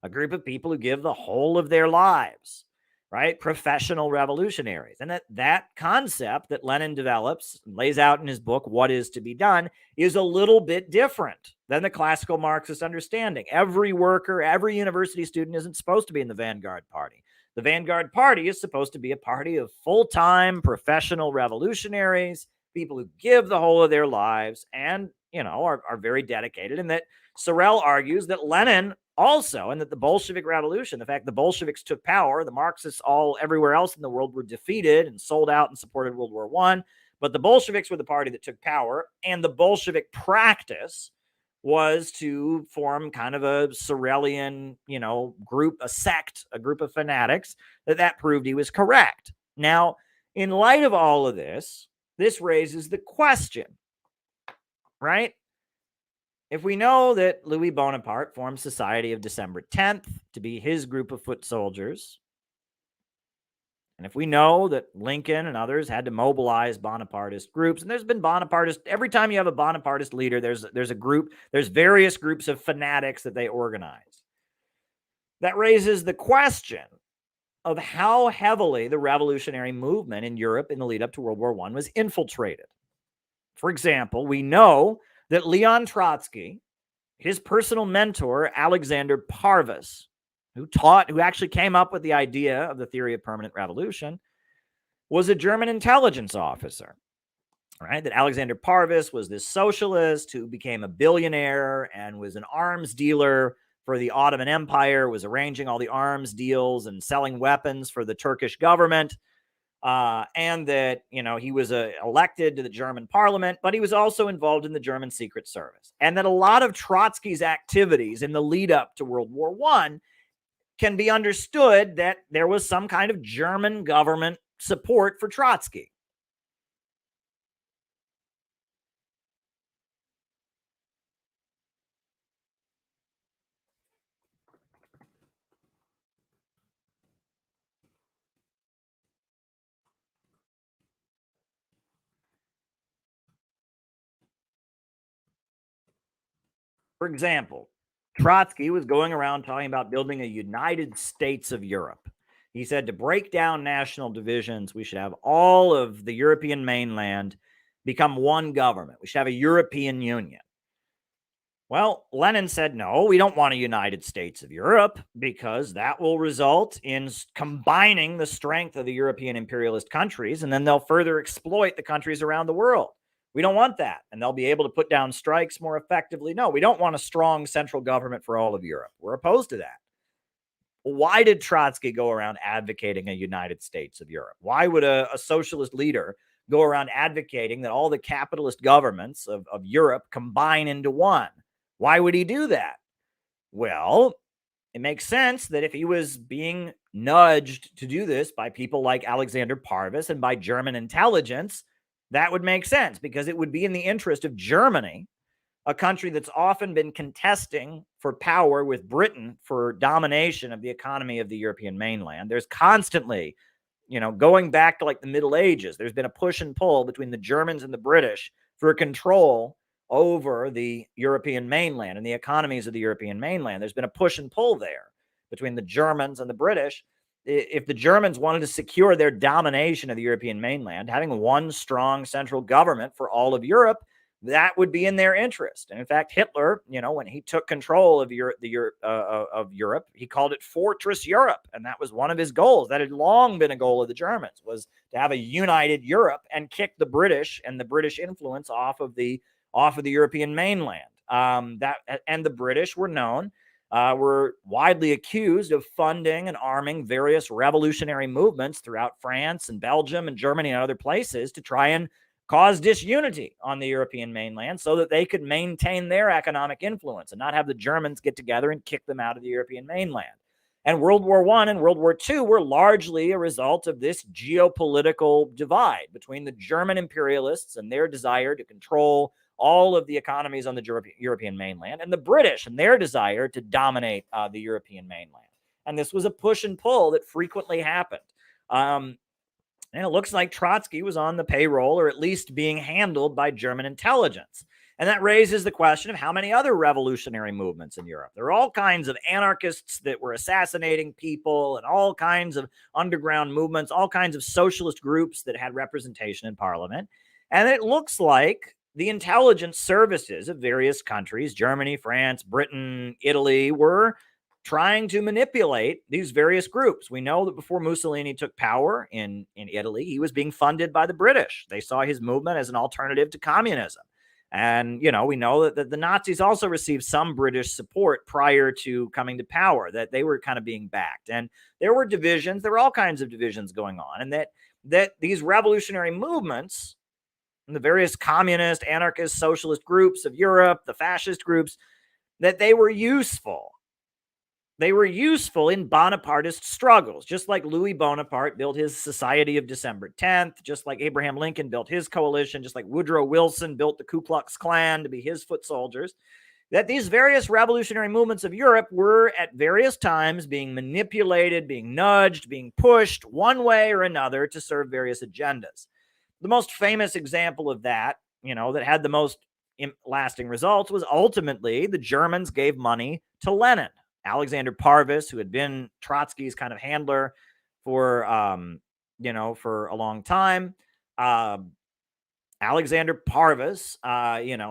a group of people who give the whole of their lives, right? Professional revolutionaries. And that concept that Lenin develops, lays out in his book, What Is to Be Done, is a little bit different than the classical Marxist understanding. Every worker, every university student isn't supposed to be in the vanguard party. The vanguard party is supposed to be a party of full-time professional revolutionaries, people who give the whole of their lives and, are very dedicated. And that Sorel argues that Lenin also, and that the Bolshevik Revolution, the fact the Bolsheviks took power, the Marxists everywhere else in the world were defeated and sold out and supported World War I, but the Bolsheviks were the party that took power, and the Bolshevik practice was to form kind of a Sorelian, group, a sect, a group of fanatics, that proved he was correct. Now, in light of all of this raises the question, right? If we know that Louis Bonaparte formed Society of December 10th to be his group of foot soldiers, And if we know that Lincoln and others had to mobilize Bonapartist groups, and there's been Bonapartist, every time you have a Bonapartist leader, there's a group, there's various groups of fanatics that they organize. That raises the question of how heavily the revolutionary movement in Europe in the lead up to World War I was infiltrated. For example, we know that Leon Trotsky, his personal mentor, Alexander Parvus, who actually came up with the idea of the theory of permanent revolution, was a German intelligence officer, right? That Alexander Parvus was this socialist who became a billionaire and was an arms dealer for the Ottoman Empire, was arranging all the arms deals and selling weapons for the Turkish government. And that, he was elected to the German parliament, but he was also involved in the German Secret Service. And that a lot of Trotsky's activities in the lead up to World War I can be understood that there was some kind of German government support for Trotsky. For example, Trotsky was going around talking about building a United States of Europe. He said to break down national divisions, we should have all of the European mainland become one government. We should have a European Union. Well, Lenin said, no, we don't want a United States of Europe because that will result in combining the strength of the European imperialist countries, and then they'll further exploit the countries around the world. We don't want that, and they'll be able to put down strikes more effectively. No, we don't want a strong central government for all of Europe. We're opposed to that. Why did Trotsky go around advocating a United States of Europe? Why would a socialist leader go around advocating that all the capitalist governments of Europe combine into one? Why would he do that? Well, it makes sense that if he was being nudged to do this by people like Alexander Parvus and by German intelligence, that would make sense because it would be in the interest of Germany, a country that's often been contesting for power with Britain for domination of the economy of the European mainland. There's constantly, going back to like the Middle Ages, there's been a push and pull between the Germans and the British for control over the European mainland and the economies of the European mainland. There's been a push and pull there between the Germans and the British. If the Germans wanted to secure their domination of the European mainland, having one strong central government for all of Europe, that would be in their interest. And in fact, Hitler, when he took control of Europe, he called it Fortress Europe. And that was one of his goals. That had long been a goal of the Germans, was to have a united Europe and kick the British and the British influence off of the European mainland. And the British were widely accused of funding and arming various revolutionary movements throughout France and Belgium and Germany and other places to try and cause disunity on the European mainland so that they could maintain their economic influence and not have the Germans get together and kick them out of the European mainland. And World War I and World War II were largely a result of this geopolitical divide between the German imperialists and their desire to control all of the economies on the European mainland, and the British and their desire to dominate the European mainland. And this was a push and pull that frequently happened. And it looks like Trotsky was on the payroll, or at least being handled by German intelligence. And that raises the question of how many other revolutionary movements in Europe. There are all kinds of anarchists that were assassinating people and all kinds of underground movements, all kinds of socialist groups that had representation in parliament. And it looks like the intelligence services of various countries, Germany, France, Britain, Italy, were trying to manipulate these various groups. We know that before Mussolini took power in Italy, he was being funded by the British. They saw his movement as an alternative to communism. And, we know that the Nazis also received some British support prior to coming to power, that they were kind of being backed. And there were divisions, there were all kinds of divisions going on, and that these revolutionary movements, and the various communist, anarchist, socialist groups of Europe, the fascist groups, that they were useful. They were useful in Bonapartist struggles, just like Louis Bonaparte built his Society of December 10th, just like Abraham Lincoln built his coalition, just like Woodrow Wilson built the Ku Klux Klan to be his foot soldiers. that these various revolutionary movements of Europe were at various times being manipulated, being nudged, being pushed one way or another to serve various agendas. The most famous example of that, that had the most lasting results was ultimately the Germans gave money to Lenin. Alexander Parvis, who had been Trotsky's kind of handler for, for a long time, Alexander Parvis,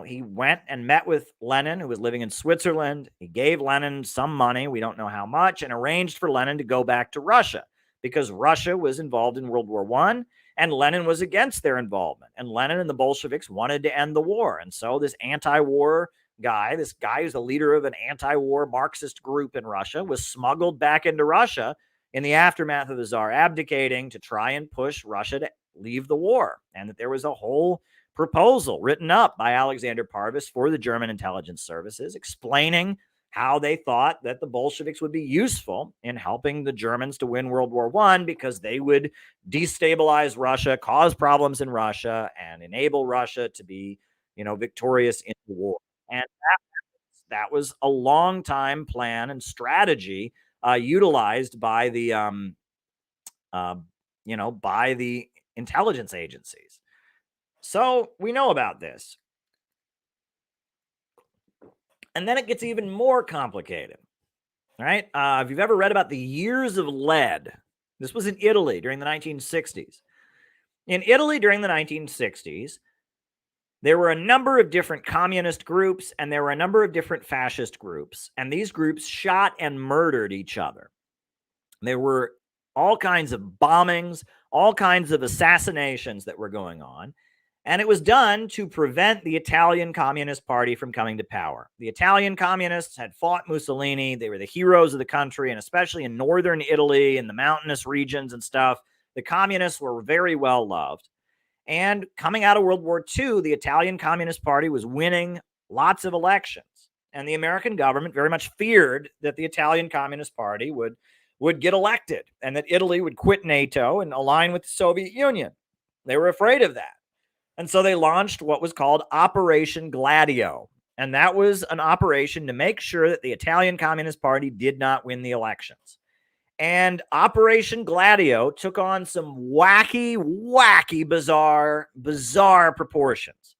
he went and met with Lenin, who was living in Switzerland. He gave Lenin some money, we don't know how much, and arranged for Lenin to go back to Russia because Russia was involved in World War I, and Lenin was against their involvement. And Lenin and the Bolsheviks wanted to end the war. And so this anti-war guy, this guy who's the leader of an anti-war Marxist group in Russia, was smuggled back into Russia in the aftermath of the Tsar abdicating to try and push Russia to leave the war. And that there was a whole proposal written up by Alexander Parvis for the German intelligence services explaining how they thought that the Bolsheviks would be useful in helping the Germans to win World War I because they would destabilize Russia, cause problems in Russia, and enable Russia to be, victorious in the war. And that was a long time plan and strategy utilized by the, by the intelligence agencies. So we know about this. And then it gets even more complicated, right? If you've ever read about the years of lead, this was in Italy during the 1960s. In Italy during the 1960s, there were a number of different communist groups and there were a number of different fascist groups. And these groups shot and murdered each other. There were all kinds of bombings, all kinds of assassinations that were going on. And it was done to prevent the Italian Communist Party from coming to power. The Italian communists had fought Mussolini. They were the heroes of the country, and especially in northern Italy and the mountainous regions and stuff, the communists were very well loved. And coming out of World War II, the Italian Communist Party was winning lots of elections. And the American government very much feared that the Italian Communist Party would get elected and that Italy would quit NATO and align with the Soviet Union. They were afraid of that. And so they launched what was called Operation Gladio. And that was an operation to make sure that the Italian Communist Party did not win the elections. And Operation Gladio took on some wacky, bizarre proportions.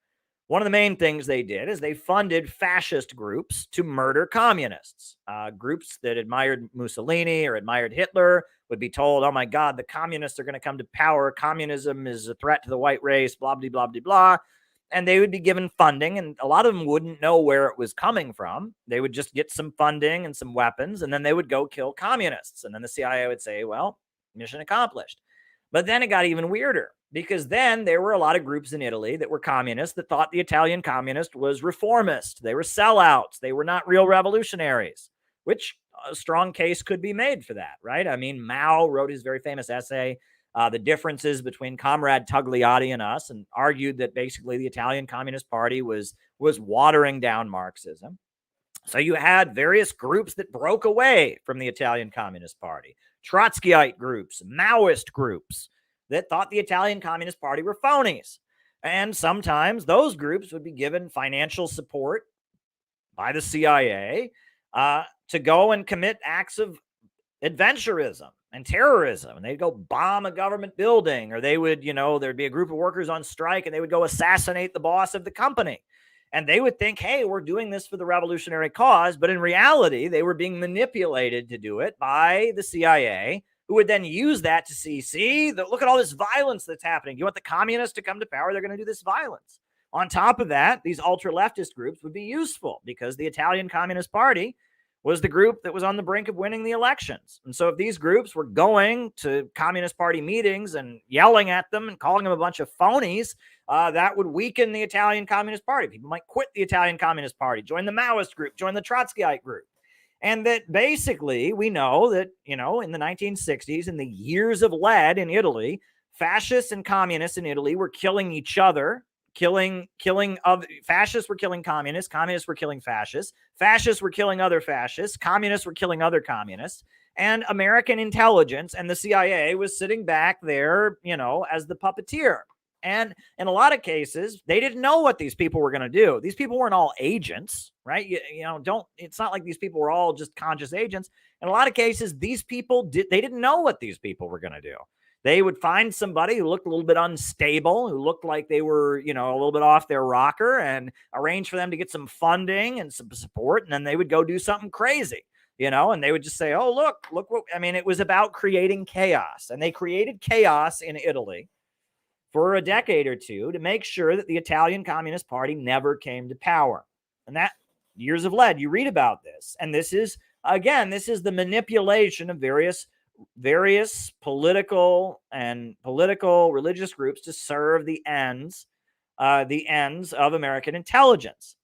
One of the main things they did is they funded fascist groups to murder communists. Groups that admired Mussolini or admired Hitler would be told, oh my God, the communists are going to come to power. Communism is a threat to the white race, blah, blah, blah, blah, blah. And they would be given funding, and a lot of them wouldn't know where it was coming from. They would just get some funding and some weapons, and then they would go kill communists. And then the CIA would say, well, mission accomplished. But then it got even weirder, because then there were a lot of groups in Italy that were communists that thought the Italian communist was reformist. They were sellouts. They were not real revolutionaries, which a strong case could be made for that, right? I mean, Mao wrote his very famous essay, The Differences Between Comrade Togliatti and Us, and argued that basically the Italian Communist Party was watering down Marxism. So you had various groups that broke away from the Italian Communist Party, Trotskyite groups, Maoist groups that thought the Italian Communist Party were phonies. And sometimes those groups would be given financial support by the CIA to go and commit acts of adventurism and terrorism. And they'd go bomb a government building, or they would, there'd be a group of workers on strike and they would go assassinate the boss of the company. And they would think, hey, we're doing this for the revolutionary cause. But in reality, they were being manipulated to do it by the CIA, who would then use that to look at all this violence that's happening. You want the communists to come to power, they're going to do this violence. On top of that, these ultra-leftist groups would be useful because the Italian Communist Party was the group that was on the brink of winning the elections. And so if these groups were going to Communist Party meetings and yelling at them and calling them a bunch of phonies, that would weaken the Italian Communist Party. People might quit the Italian Communist Party, join the Maoist group, join the Trotskyite group. And that basically we know that, in the 1960s, in the years of lead in Italy, fascists and communists in Italy were killing each other. Fascists were killing communists were killing fascists were killing other fascists, communists were killing other communists, and American intelligence and the CIA was sitting back there, as the puppeteer. And in a lot of cases, they didn't know what these people were going to do. These people weren't all agents, right? It's not like these people were all just conscious agents. In a lot of cases, these people they didn't know what these people were going to do. They would find somebody who looked a little bit unstable, who looked like they were, a little bit off their rocker, and arrange for them to get some funding and some support. And then they would go do something crazy, and they would just say, oh, look what, it was about creating chaos. And they created chaos in Italy for a decade or two to make sure that the Italian Communist Party never came to power. And that years have led. You read about this. And this is the manipulation of various political religious groups to serve the ends of American intelligence.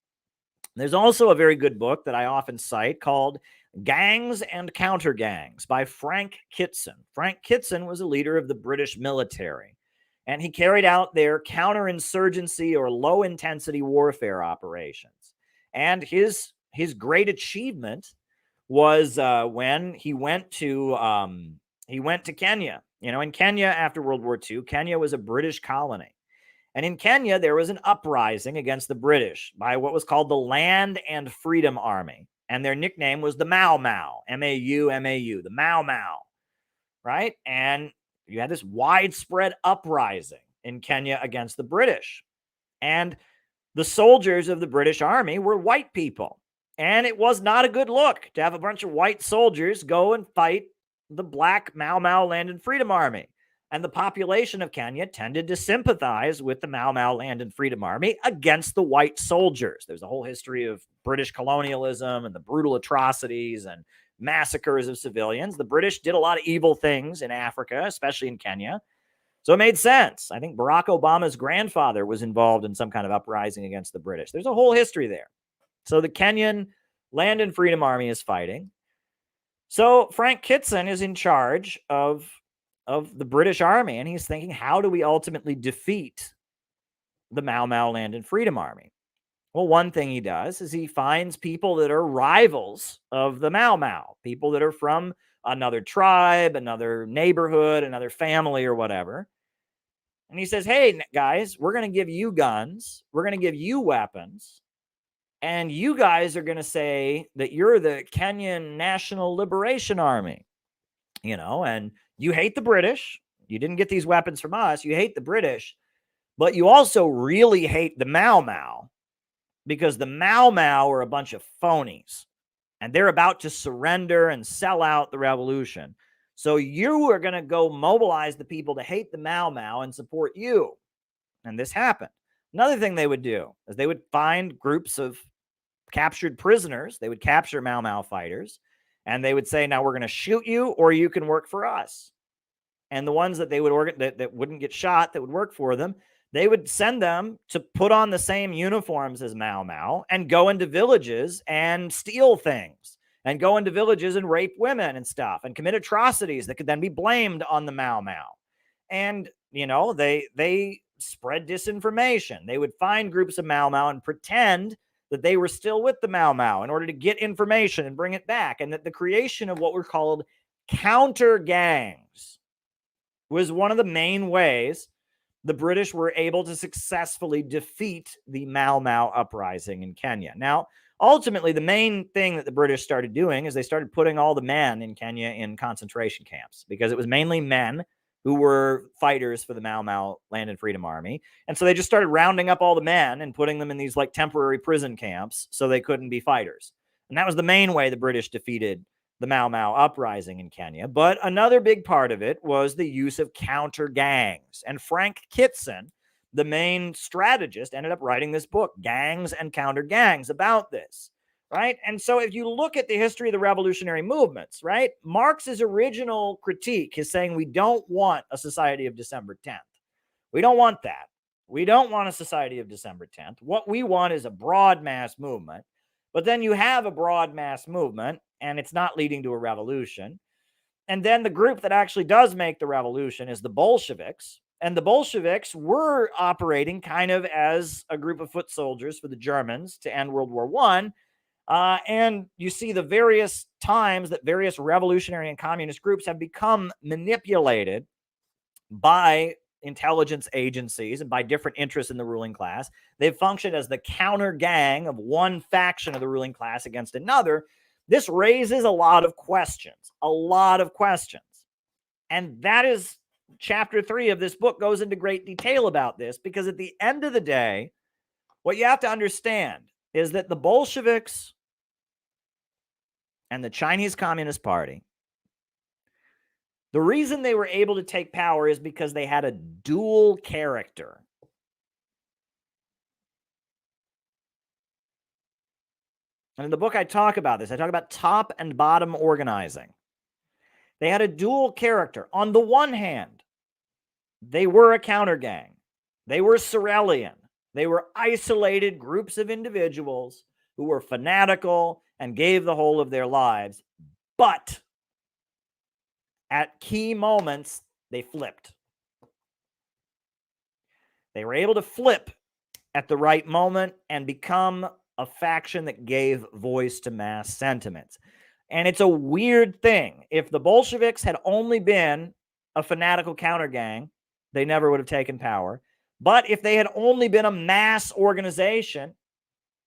There's also a very good book that I often cite called Gangs and Counter Gangs by Frank Kitson. Frank Kitson was a leader of the British military, and he carried out their counterinsurgency or low-intensity warfare operations. And his great achievement was when he went to Kenya. In Kenya after World War II, Kenya was a British colony. And in Kenya, there was an uprising against the British by what was called the Land and Freedom Army. And their nickname was the Mau Mau, M-A-U, the Mau Mau, right? And you had this widespread uprising in Kenya against the British. And the soldiers of the British Army were white people. And it was not a good look to have a bunch of white soldiers go and fight the black Mau Mau Land and Freedom Army. And the population of Kenya tended to sympathize with the Mau Mau Land and Freedom Army against the white soldiers. There's a whole history of British colonialism and the brutal atrocities and massacres of civilians. The British did a lot of evil things in Africa, especially in Kenya. So it made sense. I think Barack Obama's grandfather was involved in some kind of uprising against the British. There's a whole history there. So the Kenyan Land and Freedom Army is fighting. So Frank Kitson is in charge of the British Army, and he's thinking, how do we ultimately defeat the Mau Mau Land and Freedom Army? Well, one thing he does is he finds people that are rivals of the Mau Mau, people that are from another tribe, another neighborhood, another family or whatever. And he says, hey, guys, we're going to give you guns. We're going to give you weapons. And you guys are going to say that you're the Kenyan National Liberation Army, and you hate the British. You didn't get these weapons from us. You hate the British, but you also really hate the Mau Mau, because the Mau Mau are a bunch of phonies and they're about to surrender and sell out the revolution. So you are going to go mobilize the people to hate the Mau Mau and support you. And this happened. Another thing they would do is they would find groups of captured prisoners. They would capture Mau Mau fighters, and they would say, now we're going to shoot you or you can work for us. And the ones that they would that wouldn't get shot, that would work for them, they would send them to put on the same uniforms as Mau Mau and go into villages and steal things, and go into villages and rape women and stuff and commit atrocities that could then be blamed on the Mau Mau. And, they spread disinformation. They would find groups of Mau Mau and pretend that they were still with the Mau Mau in order to get information and bring it back. And that the creation of what were called counter gangs was one of the main ways the British were able to successfully defeat the Mau Mau uprising in Kenya. Now, ultimately, the main thing that the British started doing is they started putting all the men in Kenya in concentration camps, because it was mainly men who were fighters for the Mau Mau Land and Freedom Army. And so they just started rounding up all the men and putting them in these temporary prison camps so they couldn't be fighters. And that was the main way the British defeated the Mau Mau uprising in Kenya. But another big part of it was the use of counter gangs. And Frank Kitson, the main strategist, ended up writing this book, Gangs and Counter Gangs, about this. Right. And so if you look at the history of the revolutionary movements, right, Marx's original critique is saying we don't want a society of December 10th. We don't want that. We don't want a society of December 10th. What we want is a broad mass movement. But then you have a broad mass movement and it's not leading to a revolution. And then the group that actually does make the revolution is the Bolsheviks. And the Bolsheviks were operating kind of as a group of foot soldiers for the Germans to end World War I. And you see the various times that various revolutionary and communist groups have become manipulated by intelligence agencies and by different interests in the ruling class. They've functioned as the counter gang of one faction of the ruling class against another. This raises a lot of questions, And that is chapter 3 of this book goes into great detail about this, because at the end of the day, what you have to understand is that the Bolsheviks and the Chinese Communist Party, the reason they were able to take power is because they had a dual character. And in the book, I talk about this. I talk about top and bottom organizing. They had a dual character. On the one hand, they were a counter gang. They were Sorelian. They were isolated groups of individuals who were fanatical and gave the whole of their lives. But at key moments, they flipped. They were able to flip at the right moment and become a faction that gave voice to mass sentiments. And it's a weird thing. If the Bolsheviks had only been a fanatical counter gang, they never would have taken power. But if they had only been a mass organization,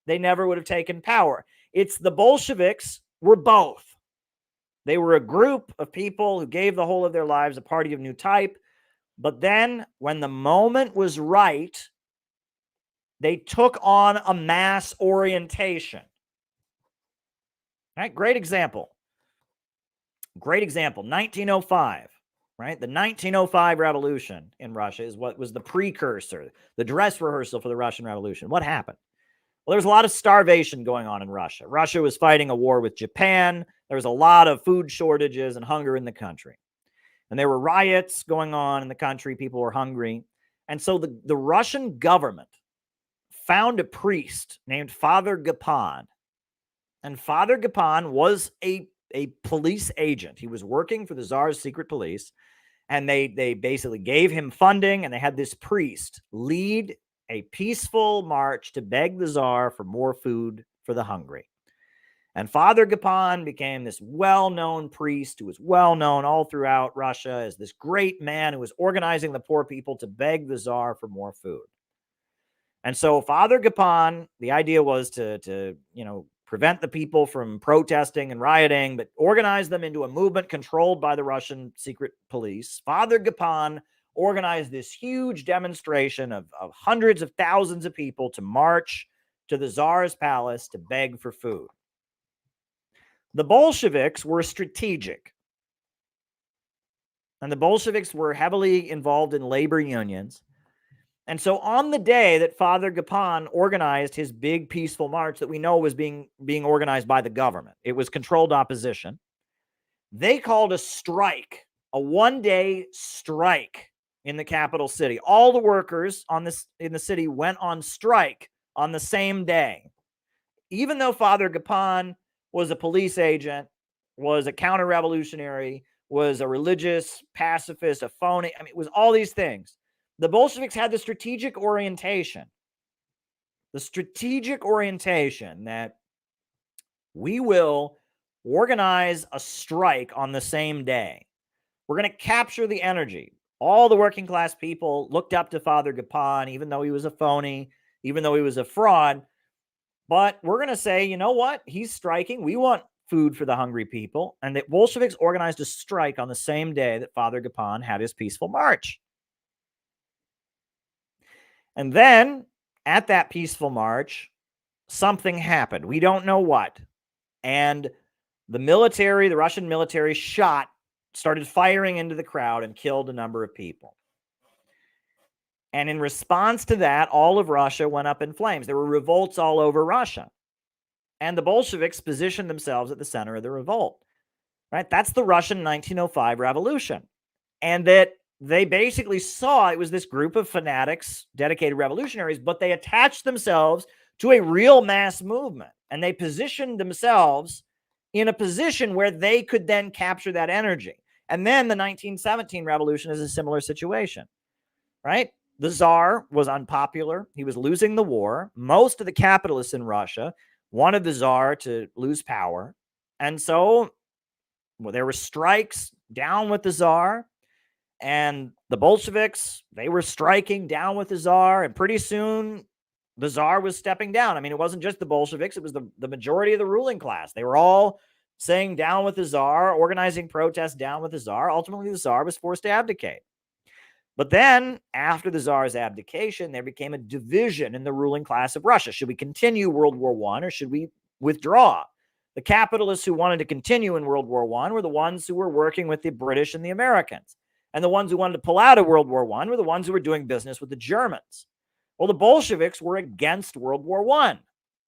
they never would have taken power. It's the Bolsheviks were both. They were a group of people who gave the whole of their lives, a party of new type. But then when the moment was right, they took on a mass orientation. Right? Great example. 1905, right? The 1905 revolution in Russia is what was the precursor, the dress rehearsal for the Russian Revolution. What happened? Well, there was a lot of starvation going on in Russia. Russia was fighting a war with Japan. There was a lot of food shortages and hunger in the country. And there were riots going on in the country. People were hungry. And so the Russian government found a priest named Father Gapan. And Father Gapan was a police agent. He was working for the Tsar's secret police. And they basically gave him funding, and they had this priest lead a peaceful march to beg the Tsar for more food for the hungry. And Father Gapan became this well-known priest who was well-known all throughout Russia as this great man who was organizing the poor people to beg the Tsar for more food. And so Father Gapan, the idea was to prevent the people from protesting and rioting, but organize them into a movement controlled by the Russian secret police. Father Gapan organized this huge demonstration of hundreds of thousands of people to march to the Tsar's palace to beg for food. The Bolsheviks were strategic. And the Bolsheviks were heavily involved in labor unions. And so on the day that Father Gapan organized his big peaceful march that we know was being organized by the government, it was controlled opposition, they called a strike, a one-day strike in the capital city. All the workers in the city went on strike on the same day. Even though Father Gapan was a police agent, was a counter-revolutionary, was a religious pacifist, a phony, it was all these things. The Bolsheviks had the strategic orientation that we will organize a strike on the same day. We're going to capture the energy. All the working class people looked up to Father Gapan, even though he was a phony, even though he was a fraud. But we're going to say, you know what? He's striking. We want food for the hungry people. And the Bolsheviks organized a strike on the same day that Father Gapan had his peaceful march. And then at that peaceful march, something happened. We don't know what. And the Russian military started firing into the crowd and killed a number of people. And in response to that, all of Russia went up in flames. There were revolts all over Russia. And the Bolsheviks positioned themselves at the center of the revolt. Right? That's the Russian 1905 revolution. And that they basically saw it was this group of fanatics, dedicated revolutionaries, but they attached themselves to a real mass movement. And they positioned themselves in a position where they could then capture that energy. And then the 1917 revolution is a similar situation, right? The Tsar was unpopular. He was losing the war. Most of the capitalists in Russia wanted the Tsar to lose power. And so there were strikes down with the Tsar. And the Bolsheviks, they were striking down with the Tsar, and pretty soon the Tsar was stepping down. I mean, it wasn't just the Bolsheviks, it was the majority of the ruling class. They were all saying down with the Tsar, organizing protests down with the Tsar. Ultimately, the Tsar was forced to abdicate. But then, after the Tsar's abdication, there became a division in the ruling class of Russia. Should we continue World War I or should we withdraw? The capitalists who wanted to continue in World War I were the ones who were working with the British and the Americans. And the ones who wanted to pull out of World War I were the ones who were doing business with the Germans. Well, the Bolsheviks were against World War I.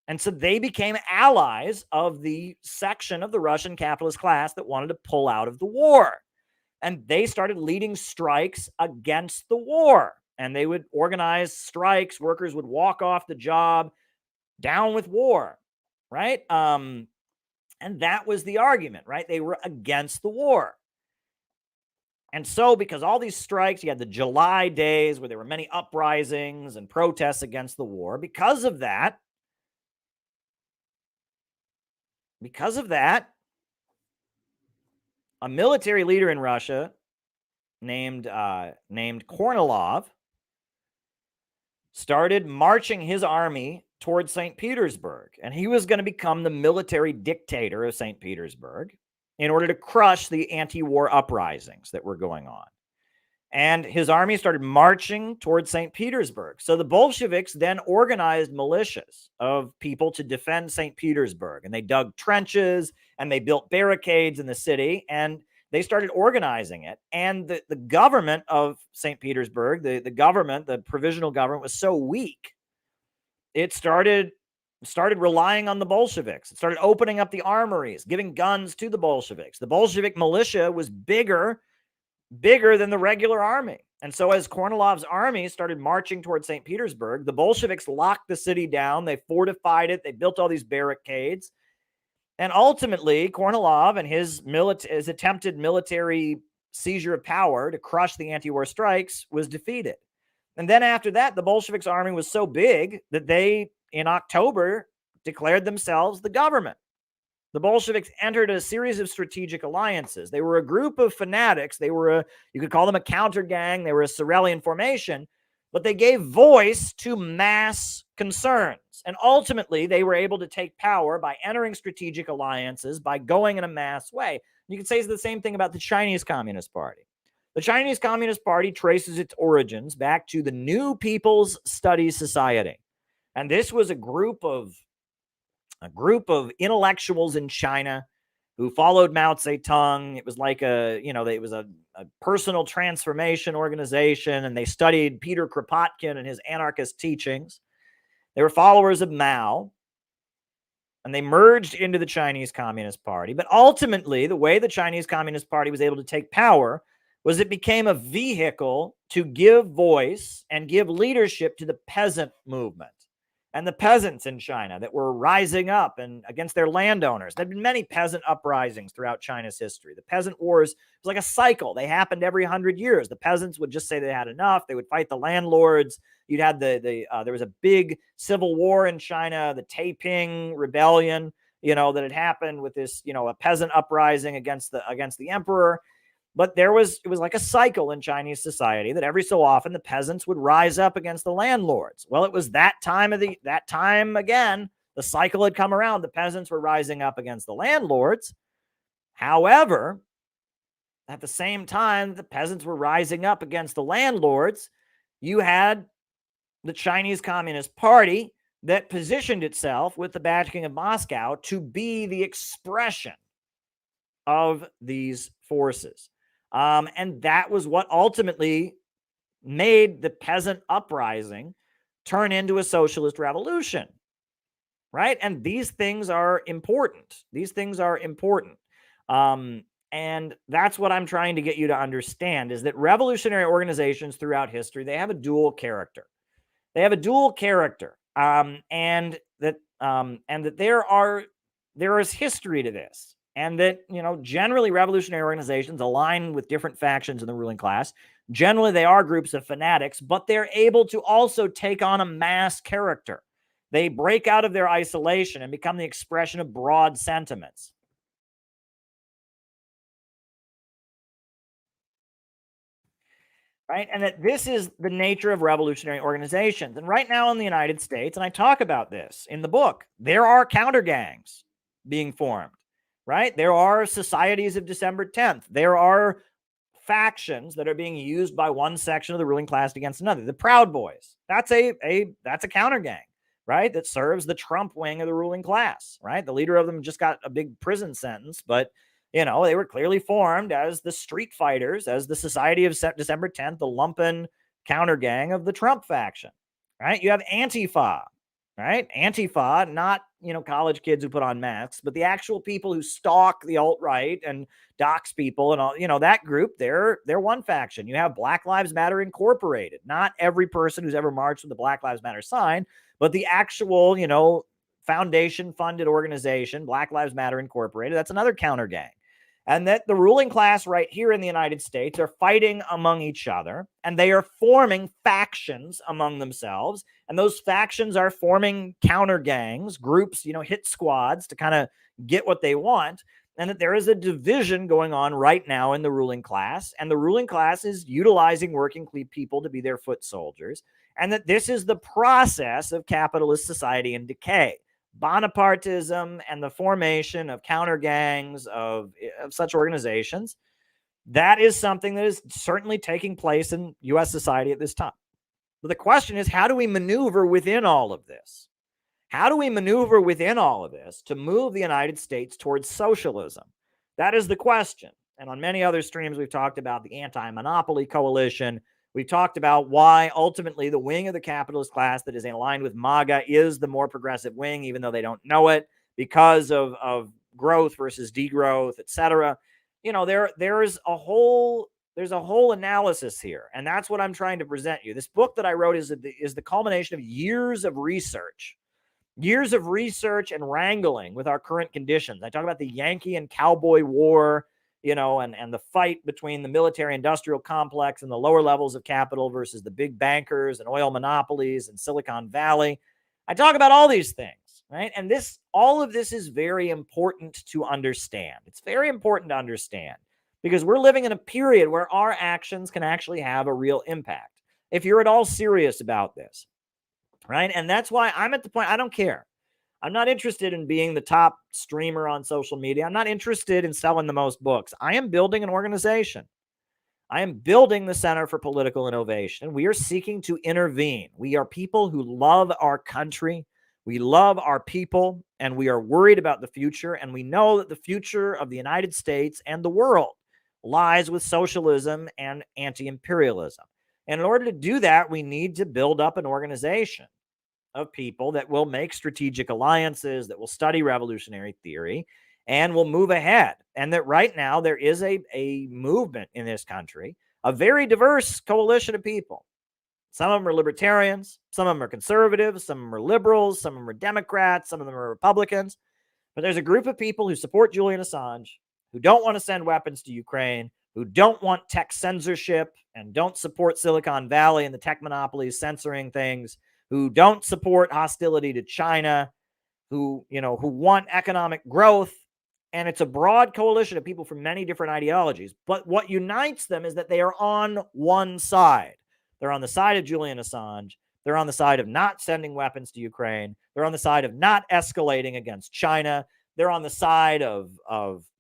And so they became allies of the section of the Russian capitalist class that wanted to pull out of the war. And they started leading strikes against the war. And they would organize strikes. Workers would walk off the job, down with war, right? And that was the argument, right? They were against the war. And so, because all these strikes, you had the July days where there were many uprisings and protests against the war. Because of that, a military leader in Russia named Kornilov started marching his army towards St. Petersburg. And he was going to become the military dictator of St. Petersburg in order to crush the anti-war uprisings that were going on. And his army started marching towards St. Petersburg. So the Bolsheviks then organized militias of people to defend St. Petersburg. And they dug trenches and they built barricades in the city. And they started organizing it. And the government of St. Petersburg, the provisional government, was so weak, it started relying on the Bolsheviks. It started opening up the armories, giving guns to the Bolsheviks. The Bolshevik militia was bigger than the regular army. And so as Kornilov's army started marching towards St. Petersburg, the Bolsheviks locked the city down. They fortified it. They built all these barricades. And ultimately, Kornilov and his attempted military seizure of power to crush the anti-war strikes was defeated. And then after that, the Bolsheviks' army was so big that they, in October, declared themselves the government. The Bolsheviks entered a series of strategic alliances. They were a group of fanatics. They were you could call them a counter gang. They were a Sorelian formation, but they gave voice to mass concerns. And ultimately, they were able to take power by entering strategic alliances, by going in a mass way. You could say the same thing about the Chinese Communist Party. The Chinese Communist Party traces its origins back to the New People's Studies Society. And this was a group of intellectuals in China who followed Mao Zedong. It was like it was a personal transformation organization, and they studied Peter Kropotkin and his anarchist teachings. They were followers of Mao, and they merged into the Chinese Communist Party. But ultimately, the way the Chinese Communist Party was able to take power was it became a vehicle to give voice and give leadership to the peasant movement and the peasants in China that were rising up and against their landowners. There had been many peasant uprisings throughout China's history. The peasant wars was like a cycle. They happened every 100 years. The peasants would just say they had enough. They would fight the landlords. You'd had there was a big civil war in China, the Taiping Rebellion, that had happened with this, a peasant uprising against the emperor. But it was like a cycle in Chinese society that every so often the peasants would rise up against the landlords. Well, it was that time again, the cycle had come around. The peasants were rising up against the landlords. However, at the same time the peasants were rising up against the landlords, you had the Chinese Communist Party that positioned itself with the backing of Moscow to be the expression of these forces. And that was what ultimately made the peasant uprising turn into a socialist revolution, right? And these things are important. And that's what I'm trying to get you to understand, is that revolutionary organizations throughout history, they have a dual character. And that there is history to this. And that, generally revolutionary organizations align with different factions in the ruling class. Generally, they are groups of fanatics, but they're able to also take on a mass character. They break out of their isolation and become the expression of broad sentiments. right? And that this is the nature of revolutionary organizations. And right now in the United States, and I talk about this in the book, there are counter gangs being formed, right? There are societies of December 10th. There are factions that are being used by one section of the ruling class against another. The Proud Boys, that's a counter gang, right? That serves the Trump wing of the ruling class, right? The leader of them just got a big prison sentence, but they were clearly formed as the street fighters, as the Society of December 10th, the lumpen counter gang of the Trump faction, right? You have Antifa, right? Antifa, not, college kids who put on masks, but the actual people who stalk the alt-right and dox people and all, that group, they're one faction. You have Black Lives Matter Incorporated. Not every person who's ever marched with the Black Lives Matter sign, but the actual, foundation funded organization, Black Lives Matter Incorporated, that's another counter gang. And that the ruling class right here in the United States are fighting among each other, and they are forming factions among themselves. And those factions are forming counter gangs, groups, hit squads to kind of get what they want. And that there is a division going on right now in the ruling class. And the ruling class is utilizing working people to be their foot soldiers. And that this is the process of capitalist society in decay. Bonapartism and the formation of counter gangs of such organizations, that is something that is certainly taking place in U.S. society at this time. But the question is, how do we maneuver within all of this? How do we maneuver within all of this to move the United States towards socialism? That is the question. And on many other streams, we've talked about the anti-monopoly coalition. We've talked about why ultimately the wing of the capitalist class that is aligned with MAGA is the more progressive wing, even though they don't know it, because of growth versus degrowth, et cetera. There's a whole analysis here, and that's what I'm trying to present you. This book that I wrote is the culmination of years of research and wrangling with our current conditions. I talk about the Yankee and cowboy war, and the fight between the military industrial complex and the lower levels of capital versus the big bankers and oil monopolies and Silicon Valley. I talk about all these things, right? And all of this is very important to understand. It's very important to understand because we're living in a period where our actions can actually have a real impact if you're at all serious about this, right? And that's why I'm at the point, I don't care. I'm not interested in being the top streamer on social media. I'm not interested in selling the most books. I am building an organization. I am building the Center for Political Innovation. We are seeking to intervene. We are people who love our country. We love our people, and we are worried about the future. And we know that the future of the United States and the world lies with socialism and anti-imperialism. And in order to do that, we need to build up an organization of people that will make strategic alliances, that will study revolutionary theory, and will move ahead. And that right now there is a movement in this country, a very diverse coalition of people. Some of them are libertarians, some of them are conservatives, some of them are liberals, some of them are Democrats, some of them are Republicans. But there's a group of people who support Julian Assange, who don't want to send weapons to Ukraine, who don't want tech censorship and don't support Silicon Valley and the tech monopolies censoring things, who don't support hostility to China, who want economic growth. And it's a broad coalition of people from many different ideologies. But what unites them is that they are on one side. They're on the side of Julian Assange. They're on the side of not sending weapons to Ukraine. They're on the side of not escalating against China. They're on the side of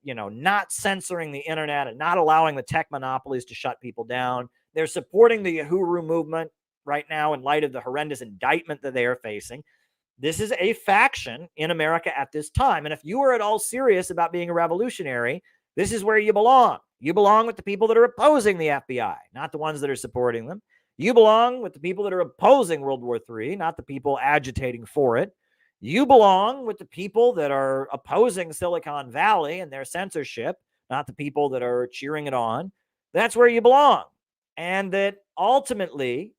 not censoring the internet and not allowing the tech monopolies to shut people down. They're supporting the Uhuru movement right now in light of the horrendous indictment that they are facing. This is a faction in America at this time. And if you are at all serious about being a revolutionary, this is where you belong. You belong with the people that are opposing the FBI, not the ones that are supporting them. You belong with the people that are opposing World War III, not the people agitating for it. You belong with the people that are opposing Silicon Valley and their censorship, not the people that are cheering it on. That's where you belong. And that ultimately,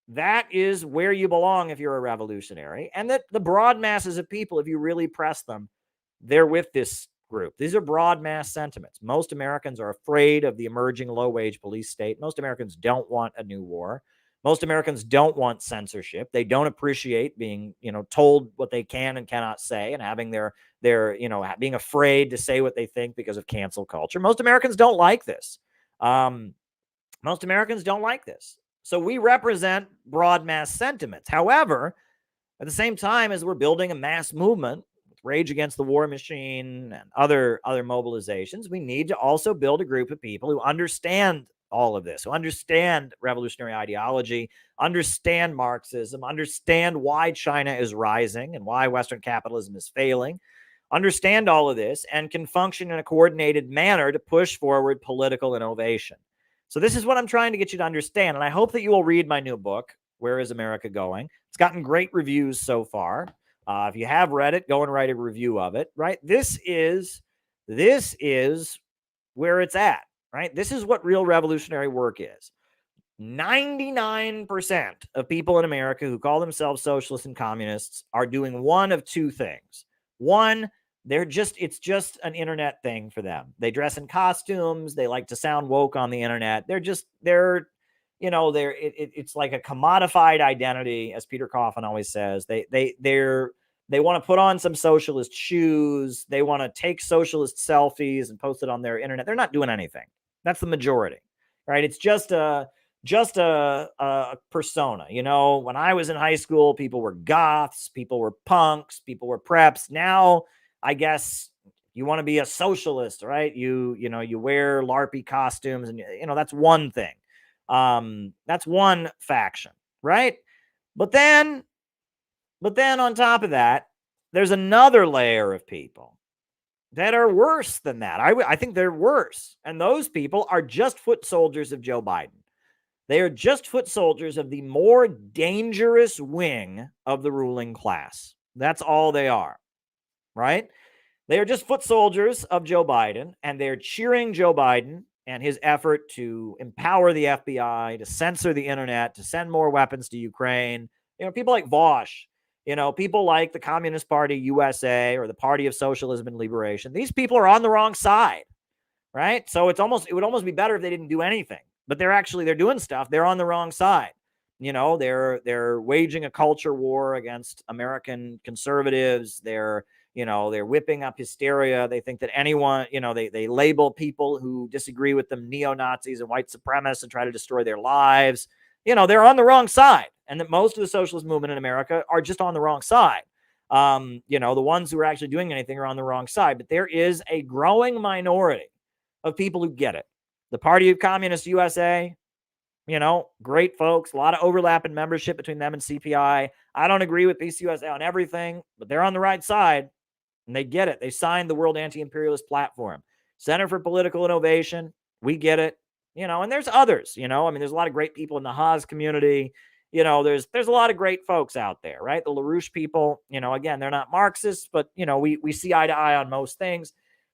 that is where you belong if you're a revolutionary. And that the broad masses of people, if you really press them, they're with this group. These are broad mass sentiments. Most Americans are afraid of the emerging low-wage police state. Most Americans don't want a new war. Most Americans don't want censorship. They don't appreciate being, told what they can and cannot say and having their being afraid to say what they think because of cancel culture. Most Americans don't like this. Most Americans don't like this. So we represent broad mass sentiments. However, at the same time as we're building a mass movement with Rage Against the War Machine and other mobilizations, we need to also build a group of people who understand all of this, who understand revolutionary ideology, understand Marxism, understand why China is rising and why Western capitalism is failing, understand all of this, and can function in a coordinated manner to push forward political innovation. So this is what I'm trying to get you to understand, and I hope that you will read my new book, Where is America Going? It's gotten great reviews so far. If you have read it, go and write a review of it, right? This is where it's at, right? This is what real revolutionary work is. 99% of people in America who call themselves socialists and communists are doing one of two things. One, it's just an internet thing for them. They dress in costumes. They like to sound woke on the internet. It's like a commodified identity, as Peter Coffin always says. They want to put on some socialist shoes. They want to take socialist selfies and post it on their internet. They're not doing anything. That's the majority, right? It's just a persona. When I was in high school, people were goths, people were punks, people were preps. Now, I guess you want to be a socialist, right? You wear LARPy costumes, and that's one thing. That's one faction, right? But then on top of that, there's another layer of people that are worse than that. I think they're worse. And those people are just foot soldiers of Joe Biden. They are just foot soldiers of the more dangerous wing of the ruling class. That's all they are, right? They are just foot soldiers of Joe Biden, and they're cheering Joe Biden and his effort to empower the FBI, to censor the internet, to send more weapons to Ukraine. People like Vosh, people like the Communist Party USA or the Party of Socialism and Liberation. These people are on the wrong side, right? So it would almost be better if they didn't do anything. But they're doing stuff. They're on the wrong side. They're waging a culture war against American conservatives. They're whipping up hysteria. They think that anyone, they label people who disagree with them neo-Nazis and white supremacists and try to destroy their lives. They're on the wrong side. And that most of the socialist movement in America are just on the wrong side. The ones who are actually doing anything are on the wrong side. But there is a growing minority of people who get it. The Party of Communist USA, great folks, a lot of overlap in membership between them and CPI. I don't agree with PCUSA on everything, but they're on the right side, and they get it. They signed the World Anti-Imperialist Platform. Center for Political Innovation, we get it. And there's others, there's a lot of great people in the Haas community. There's a lot of great folks out there, right? The LaRouche people, again, they're not Marxists, but, we see eye to eye on most things.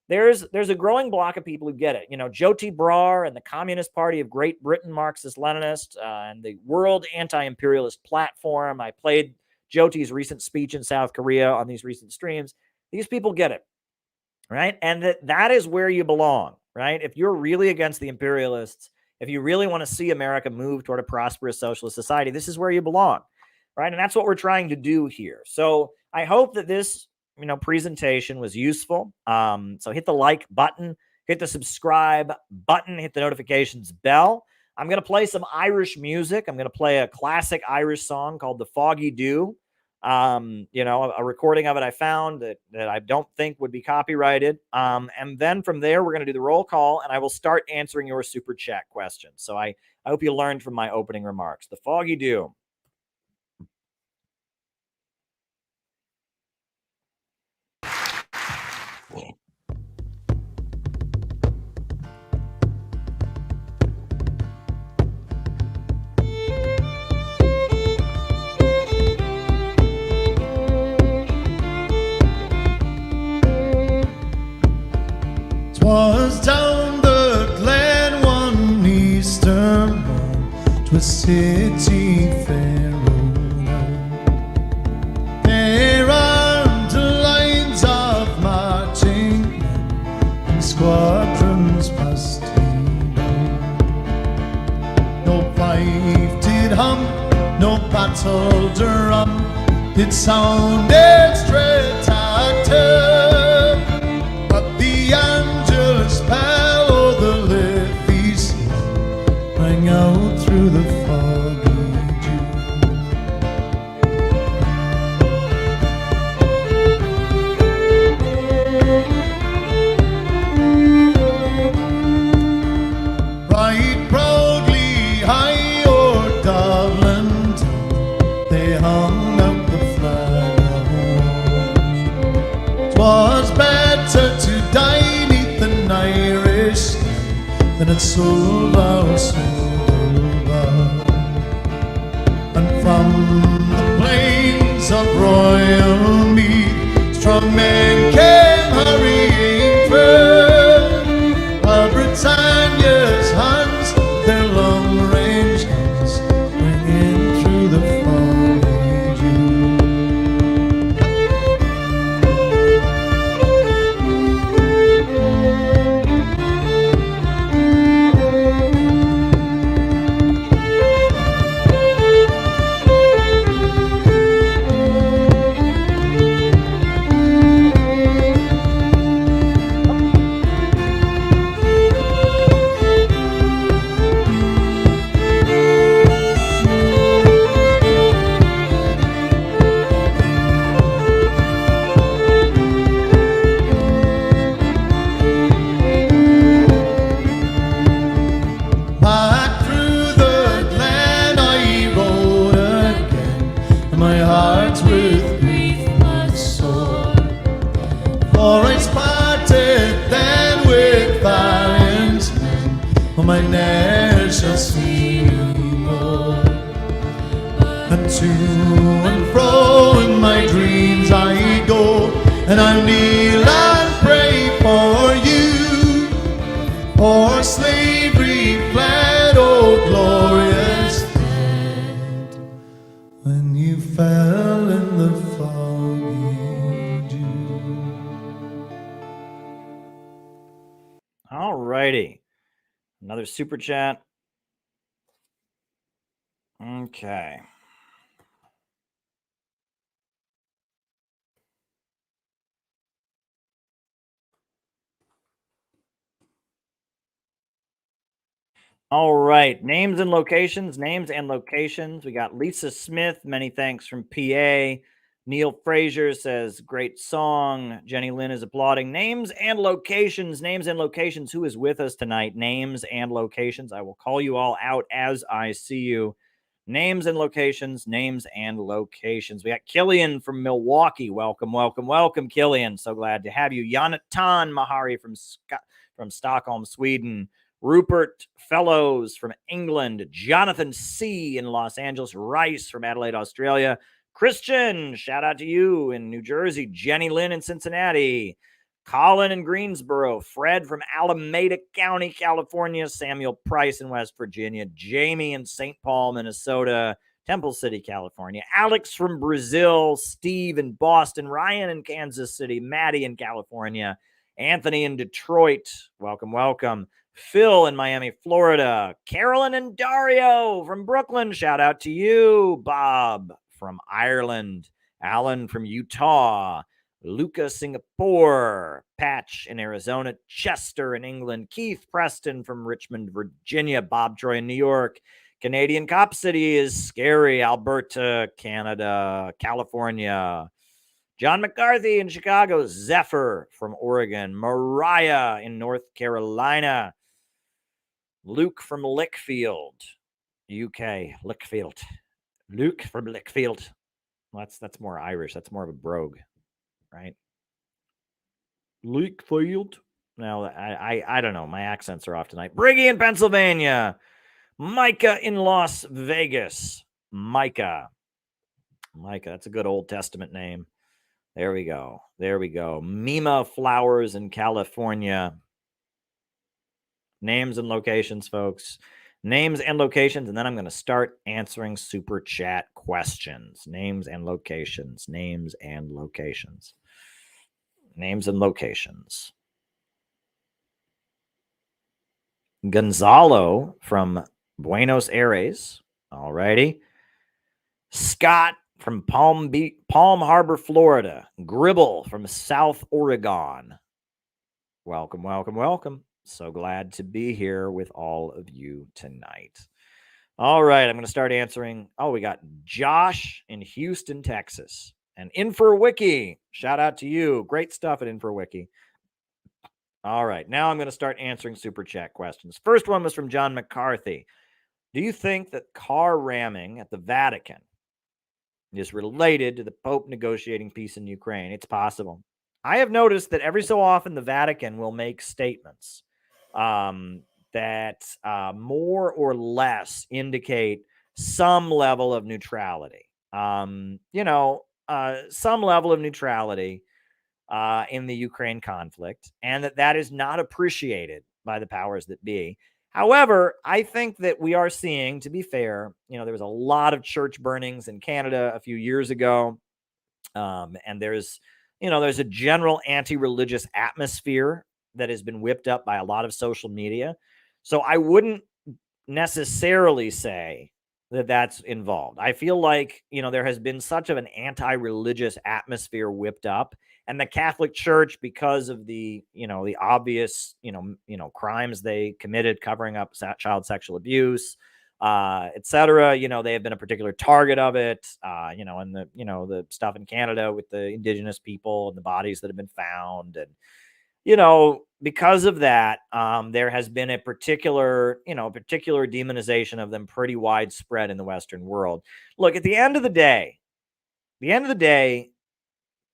There's a growing block of people who get it. Jyoti Brar and the Communist Party of Great Britain, Marxist-Leninist, and the World Anti-Imperialist Platform. I played Jyoti's recent speech in South Korea on these recent streams. These people get it, right? And that is where you belong, right? If you're really against the imperialists, if you really want to see America move toward a prosperous socialist society, this is where you belong, right? And that's what we're trying to do here. So I hope that this presentation was useful. So hit the like button, hit the subscribe button, hit the notifications bell. I'm going to play some Irish music. I'm going to play a classic Irish song called The Foggy Dew. A recording of it I found that I don't think would be copyrighted. And then from there, we're going to do the roll call, and I will start answering your super chat questions. So I hope you learned from my opening remarks. The Foggy Dew. Was down the glen one Easter morn, 'twas city fair road. There are the lines of marching men and squadrons passed him down. No fife did hum, no battle drum, it sounded straight active. But the Angelus bell o' the levees rang silver, silver. And from the plains of royal mead, strong men came hurrying through, while Britannia's hands, their long-range guns, ringing through the falling dew. Back through the glen I rode again, and my heart with grief much sore. For I parted then with valiant men, whom I ne'er shall see more. And to and fro in my dreams I go, and I kneel and pray for you, for slavery fled, oh glorious dead, when you fell in the foggy dew. All righty. Another super chat. Okay. All right. Names and locations. Names and locations. We got Lisa Smith. Many thanks from PA. Neil Frazier says, great song. Jenny Lynn is applauding. Names and locations. Names and locations. Who is with us tonight? Names and locations. I will call you all out as I see you. Names and locations. Names and locations. We got Killian from Milwaukee. Welcome, welcome, welcome, Killian. So glad to have you. Jonathan Mahari from Stockholm, Sweden. Rupert Fellows from England, Jonathan C. in Los Angeles, Rice from Adelaide, Australia, Christian, shout out to you in New Jersey, Jenny Lynn in Cincinnati, Colin in Greensboro, Fred from Alameda County, California, Samuel Price in West Virginia, Jamie in St. Paul, Minnesota, Temple City, California, Alex from Brazil, Steve in Boston, Ryan in Kansas City, Maddie in California, Anthony in Detroit, welcome, welcome. Phil in Miami, Florida. Carolyn and Dario from Brooklyn. Shout out to you. Bob from Ireland. Alan from Utah. Luca, Singapore. Patch in Arizona. Chester in England. Keith Preston from Richmond, Virginia. Bob Troy in New York. Canadian Cop City is scary. Alberta, Canada, California. John McCarthy in Chicago. Zephyr from Oregon. Mariah in North Carolina. Luke from Lickfield, UK. Lickfield. Luke from Lickfield. Well, that's more Irish. That's more of a brogue, right? Lickfield. No, I don't know. My accents are off tonight. Briggy in Pennsylvania. Micah in Las Vegas. Micah. That's a good Old Testament name. There we go. Mima Flowers in California. Names and locations, folks. Names and locations, and then I'm going to start answering super chat questions. Names and locations. Names and locations. Names and locations. Gonzalo from Buenos Aires. All righty. Scott from Palm Harbor, Florida. Gribble from South Oregon. Welcome, welcome, welcome. So glad to be here with all of you tonight. All right, I'm going to start answering. Oh, we got Josh in Houston, Texas. And InforWiki, shout out to you. Great stuff at InforWiki. All right, now I'm going to start answering super chat questions. First one was from John McCarthy. Do you think that car ramming at the Vatican is related to the Pope negotiating peace in Ukraine? It's possible. I have noticed that every so often the Vatican will make statements that more or less indicate some level of neutrality. Some level of neutrality in the Ukraine conflict, and that is not appreciated by the powers that be. However, I think that we are seeing, to be fair, there was a lot of church burnings in Canada a few years ago, and there's a general anti-religious atmosphere that has been whipped up by a lot of social media. So I wouldn't necessarily say that that's involved. I feel like, there has been such of an anti-religious atmosphere whipped up, and the Catholic Church, because of the obvious, crimes they committed covering up child sexual abuse, etc. They have been a particular target of it, and the stuff in Canada with the Indigenous people and the bodies that have been found. And, because of that, there has been a particular demonization of them pretty widespread in the Western world. Look, at the end of the day,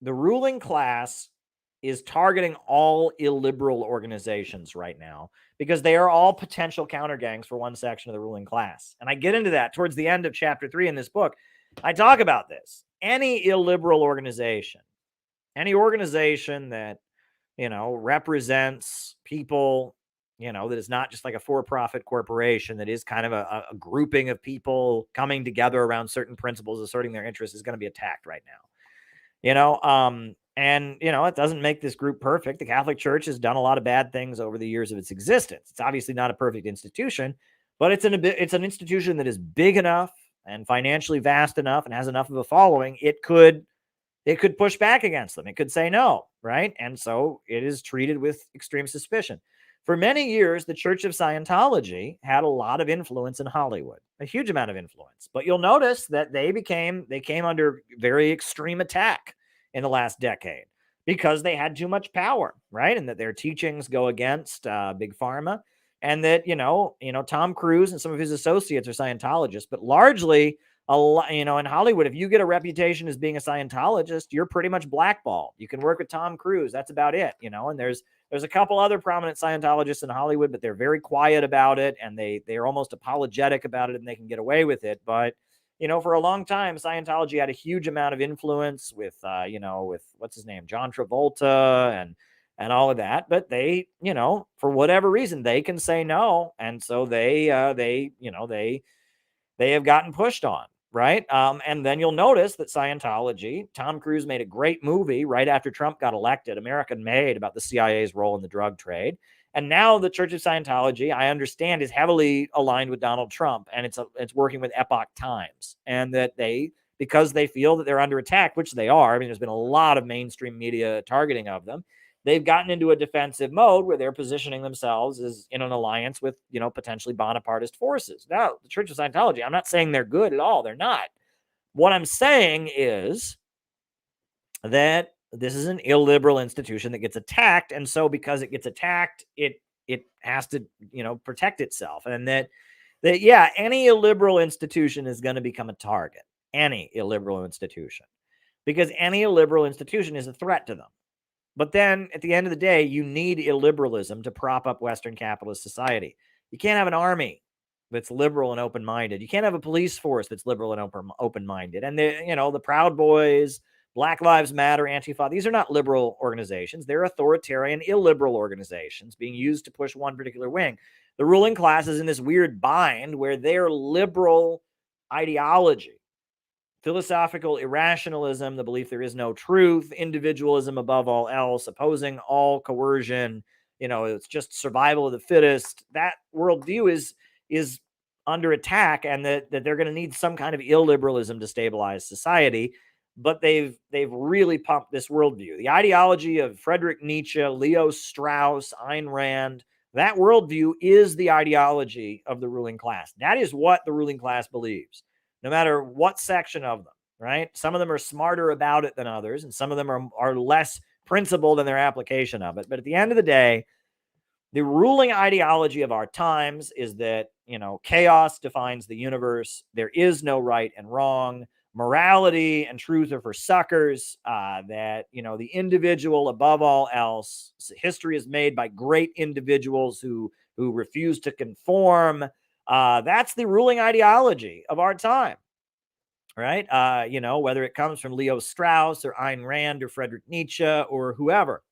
the ruling class is targeting all illiberal organizations right now because they are all potential counter gangs for one section of the ruling class. And I get into that towards the end of chapter 3 in this book. I talk about this. Any illiberal organization, any organization that represents people, that is not just like a for-profit corporation, that is kind of a grouping of people coming together around certain principles, asserting their interests, is going to be attacked right now. And it doesn't make this group perfect. The Catholic Church has done a lot of bad things over the years of its existence. It's obviously not a perfect institution, but it's an institution that is big enough and financially vast enough and has enough of a following. It could push back against them. It could say no, right? And so it is treated with extreme suspicion. For many years, the Church of Scientology had a lot of influence in Hollywood, a huge amount of influence. But you'll notice that they came under very extreme attack in the last decade because they had too much power, right? And that their teachings go against big pharma, and that Tom Cruise and some of his associates are Scientologists, but largely, in Hollywood, if you get a reputation as being a Scientologist, you're pretty much blackballed. You can work with Tom Cruise. That's about it, and there's a couple other prominent Scientologists in Hollywood, but they're very quiet about it, and they're almost apologetic about it, and they can get away with it. But, for a long time, Scientology had a huge amount of influence with what's his name, John Travolta and all of that. But they, for whatever reason, they can say no. And so they have gotten pushed on. Right. And then you'll notice that Scientology, Tom Cruise made a great movie right after Trump got elected, American Made, about the CIA's role in the drug trade. And now the Church of Scientology, I understand, is heavily aligned with Donald Trump, and it's working with Epoch Times, and that because they feel that they're under attack, which they are. I mean, there's been a lot of mainstream media targeting of them. They've gotten into a defensive mode where they're positioning themselves as in an alliance with, potentially Bonapartist forces. Now, the Church of Scientology, I'm not saying they're good at all. They're not. What I'm saying is that this is an illiberal institution that gets attacked. And so because it gets attacked, it has to, protect itself. And that any illiberal institution is going to become a target. Any illiberal institution. Because any illiberal institution is a threat to them. But then at the end of the day, you need illiberalism to prop up Western capitalist society. You can't have an army that's liberal and open-minded. You can't have a police force that's liberal and open-minded. And the Proud Boys, Black Lives Matter, Antifa, these are not liberal organizations. They're authoritarian, illiberal organizations being used to push one particular wing. The ruling class is in this weird bind where their liberal ideology, philosophical irrationalism, the belief there is no truth, individualism above all else, opposing all coercion, it's just survival of the fittest. That worldview is under attack, and that they're going to need some kind of illiberalism to stabilize society. But they've really pumped this worldview. The ideology of Friedrich Nietzsche, Leo Strauss, Ayn Rand, that worldview is the ideology of the ruling class. That is what the ruling class believes. No matter what section of them, right? Some of them are smarter about it than others, and some of them are less principled in their application of it. But at the end of the day, the ruling ideology of our times is that, chaos defines the universe. There is no right and wrong. Morality and truth are for suckers. That, the individual above all else. History is made by great individuals who who refuse to conform. That's the ruling ideology of our time, right? Whether it comes from Leo Strauss or Ayn Rand or Friedrich Nietzsche or whoever,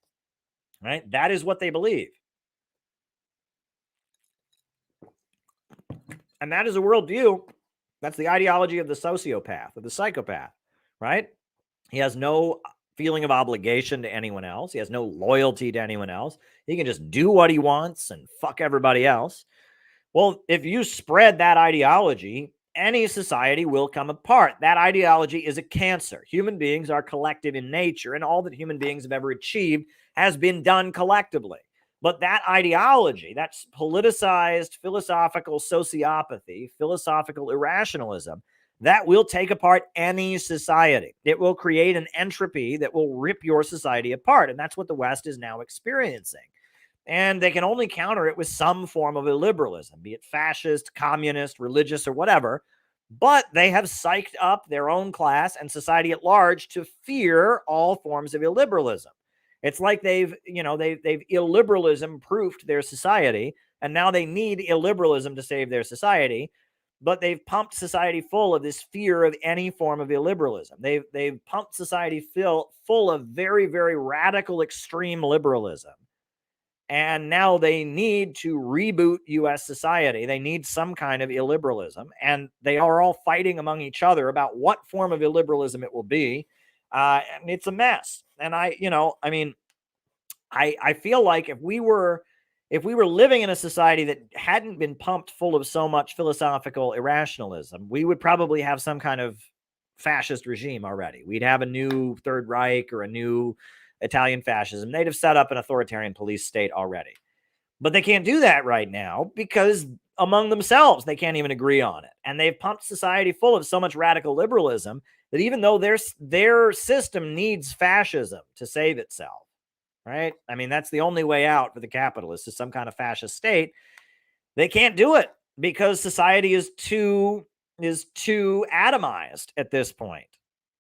right? That is what they believe. And that is a worldview. That's the ideology of the sociopath, of the psychopath, right? He has no feeling of obligation to anyone else. He has no loyalty to anyone else. He can just do what he wants and fuck everybody else. Well, if you spread that ideology, any society will come apart. That ideology is a cancer. Human beings are collective in nature, and all that human beings have ever achieved has been done collectively. But that ideology, that's politicized philosophical sociopathy, philosophical irrationalism, that will take apart any society. It will create an entropy that will rip your society apart. And that's what the West is now experiencing. And they can only counter it with some form of illiberalism, be it fascist, communist, religious, or whatever. But they have psyched up their own class and society at large to fear all forms of illiberalism. It's like they've illiberalism proofed their society, and now they need illiberalism to save their society. But they've pumped society full of this fear of any form of illiberalism. They've pumped society full of very, very radical, extreme liberalism. And now they need to reboot U.S. society. They need some kind of illiberalism. And they are all fighting among each other about what form of illiberalism it will be. And it's a mess. And I feel like if we were living in a society that hadn't been pumped full of so much philosophical irrationalism, we would probably have some kind of fascist regime already. We'd have a new Third Reich or a new Italian fascism. They'd have set up an authoritarian police state already. But they can't do that right now because among themselves, they can't even agree on it. And they've pumped society full of so much radical liberalism that even though their system needs fascism to save itself, right? I mean, that's the only way out for the capitalists is some kind of fascist state. They can't do it because society is too atomized at this point.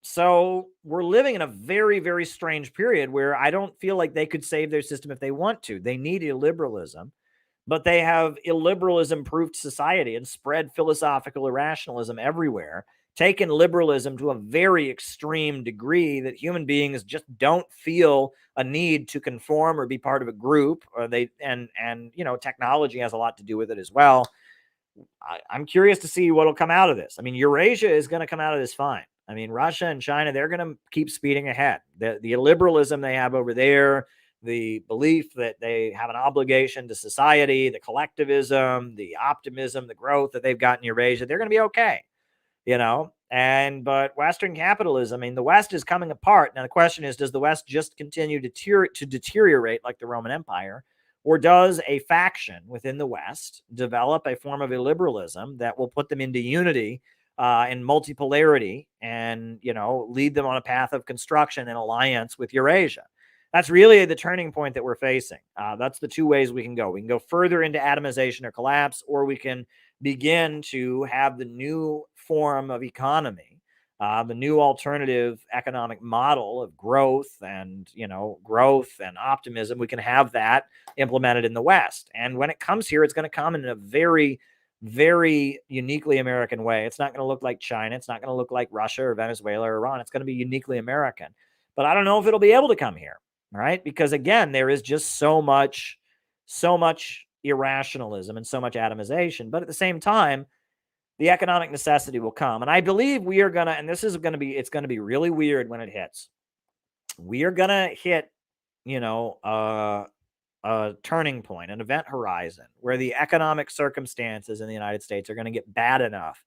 So we're living in a very, very strange period where I don't feel like they could save their system if they want to. They need illiberalism, but they have illiberalism-proofed society and spread philosophical irrationalism everywhere, taken liberalism to a very extreme degree that human beings just don't feel a need to conform or be part of a group. Or technology has a lot to do with it as well. I'm curious to see what will come out of this. I mean, Eurasia is going to come out of this fine. I mean, Russia and China, they're going to keep speeding ahead. The illiberalism they have over there, the belief that they have an obligation to society, the collectivism, the optimism, the growth that they've got in Eurasia, they're going to be okay, but Western capitalism, I mean, the West is coming apart. Now, the question is, does the West just continue to deteriorate like the Roman Empire? Or does a faction within the West develop a form of illiberalism that will put them into unity and multipolarity and, lead them on a path of construction and alliance with Eurasia? That's really the turning point that we're facing. That's the two ways we can go. We can go further into atomization or collapse, or we can begin to have the new form of economy, the new alternative economic model of growth and optimism. We can have that implemented in the West. And when it comes here, it's going to come in a very, very uniquely American way. It's not going to look like China. It's not going to look like Russia or Venezuela or Iran. It's going to be uniquely American. But I don't know if it'll be able to come here, right? Because again, there is just so much irrationalism and so much atomization. But at the same time, the economic necessity will come. And I believe we are going to, and it's going to be really weird when it hits. We are going to hit, a turning point, an event horizon where the economic circumstances in the United States are going to get bad enough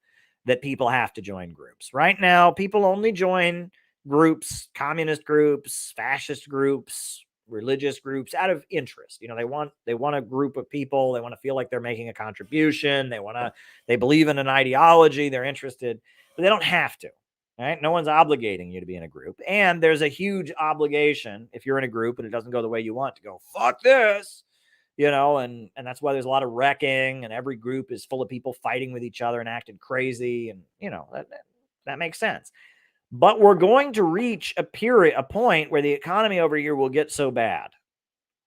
that people have to join groups. Right now, people only join groups, communist groups, fascist groups, religious groups out of interest. They want a group of people. They want to feel like they're making a contribution. They believe in an ideology. They're interested, but they don't have to. Right? No one's obligating you to be in a group. And there's a huge obligation if you're in a group and it doesn't go the way you want to go, fuck this, and that's why there's a lot of wrecking and every group is full of people fighting with each other and acting crazy. And, that makes sense. But we're going to reach a point where the economy over here will get so bad,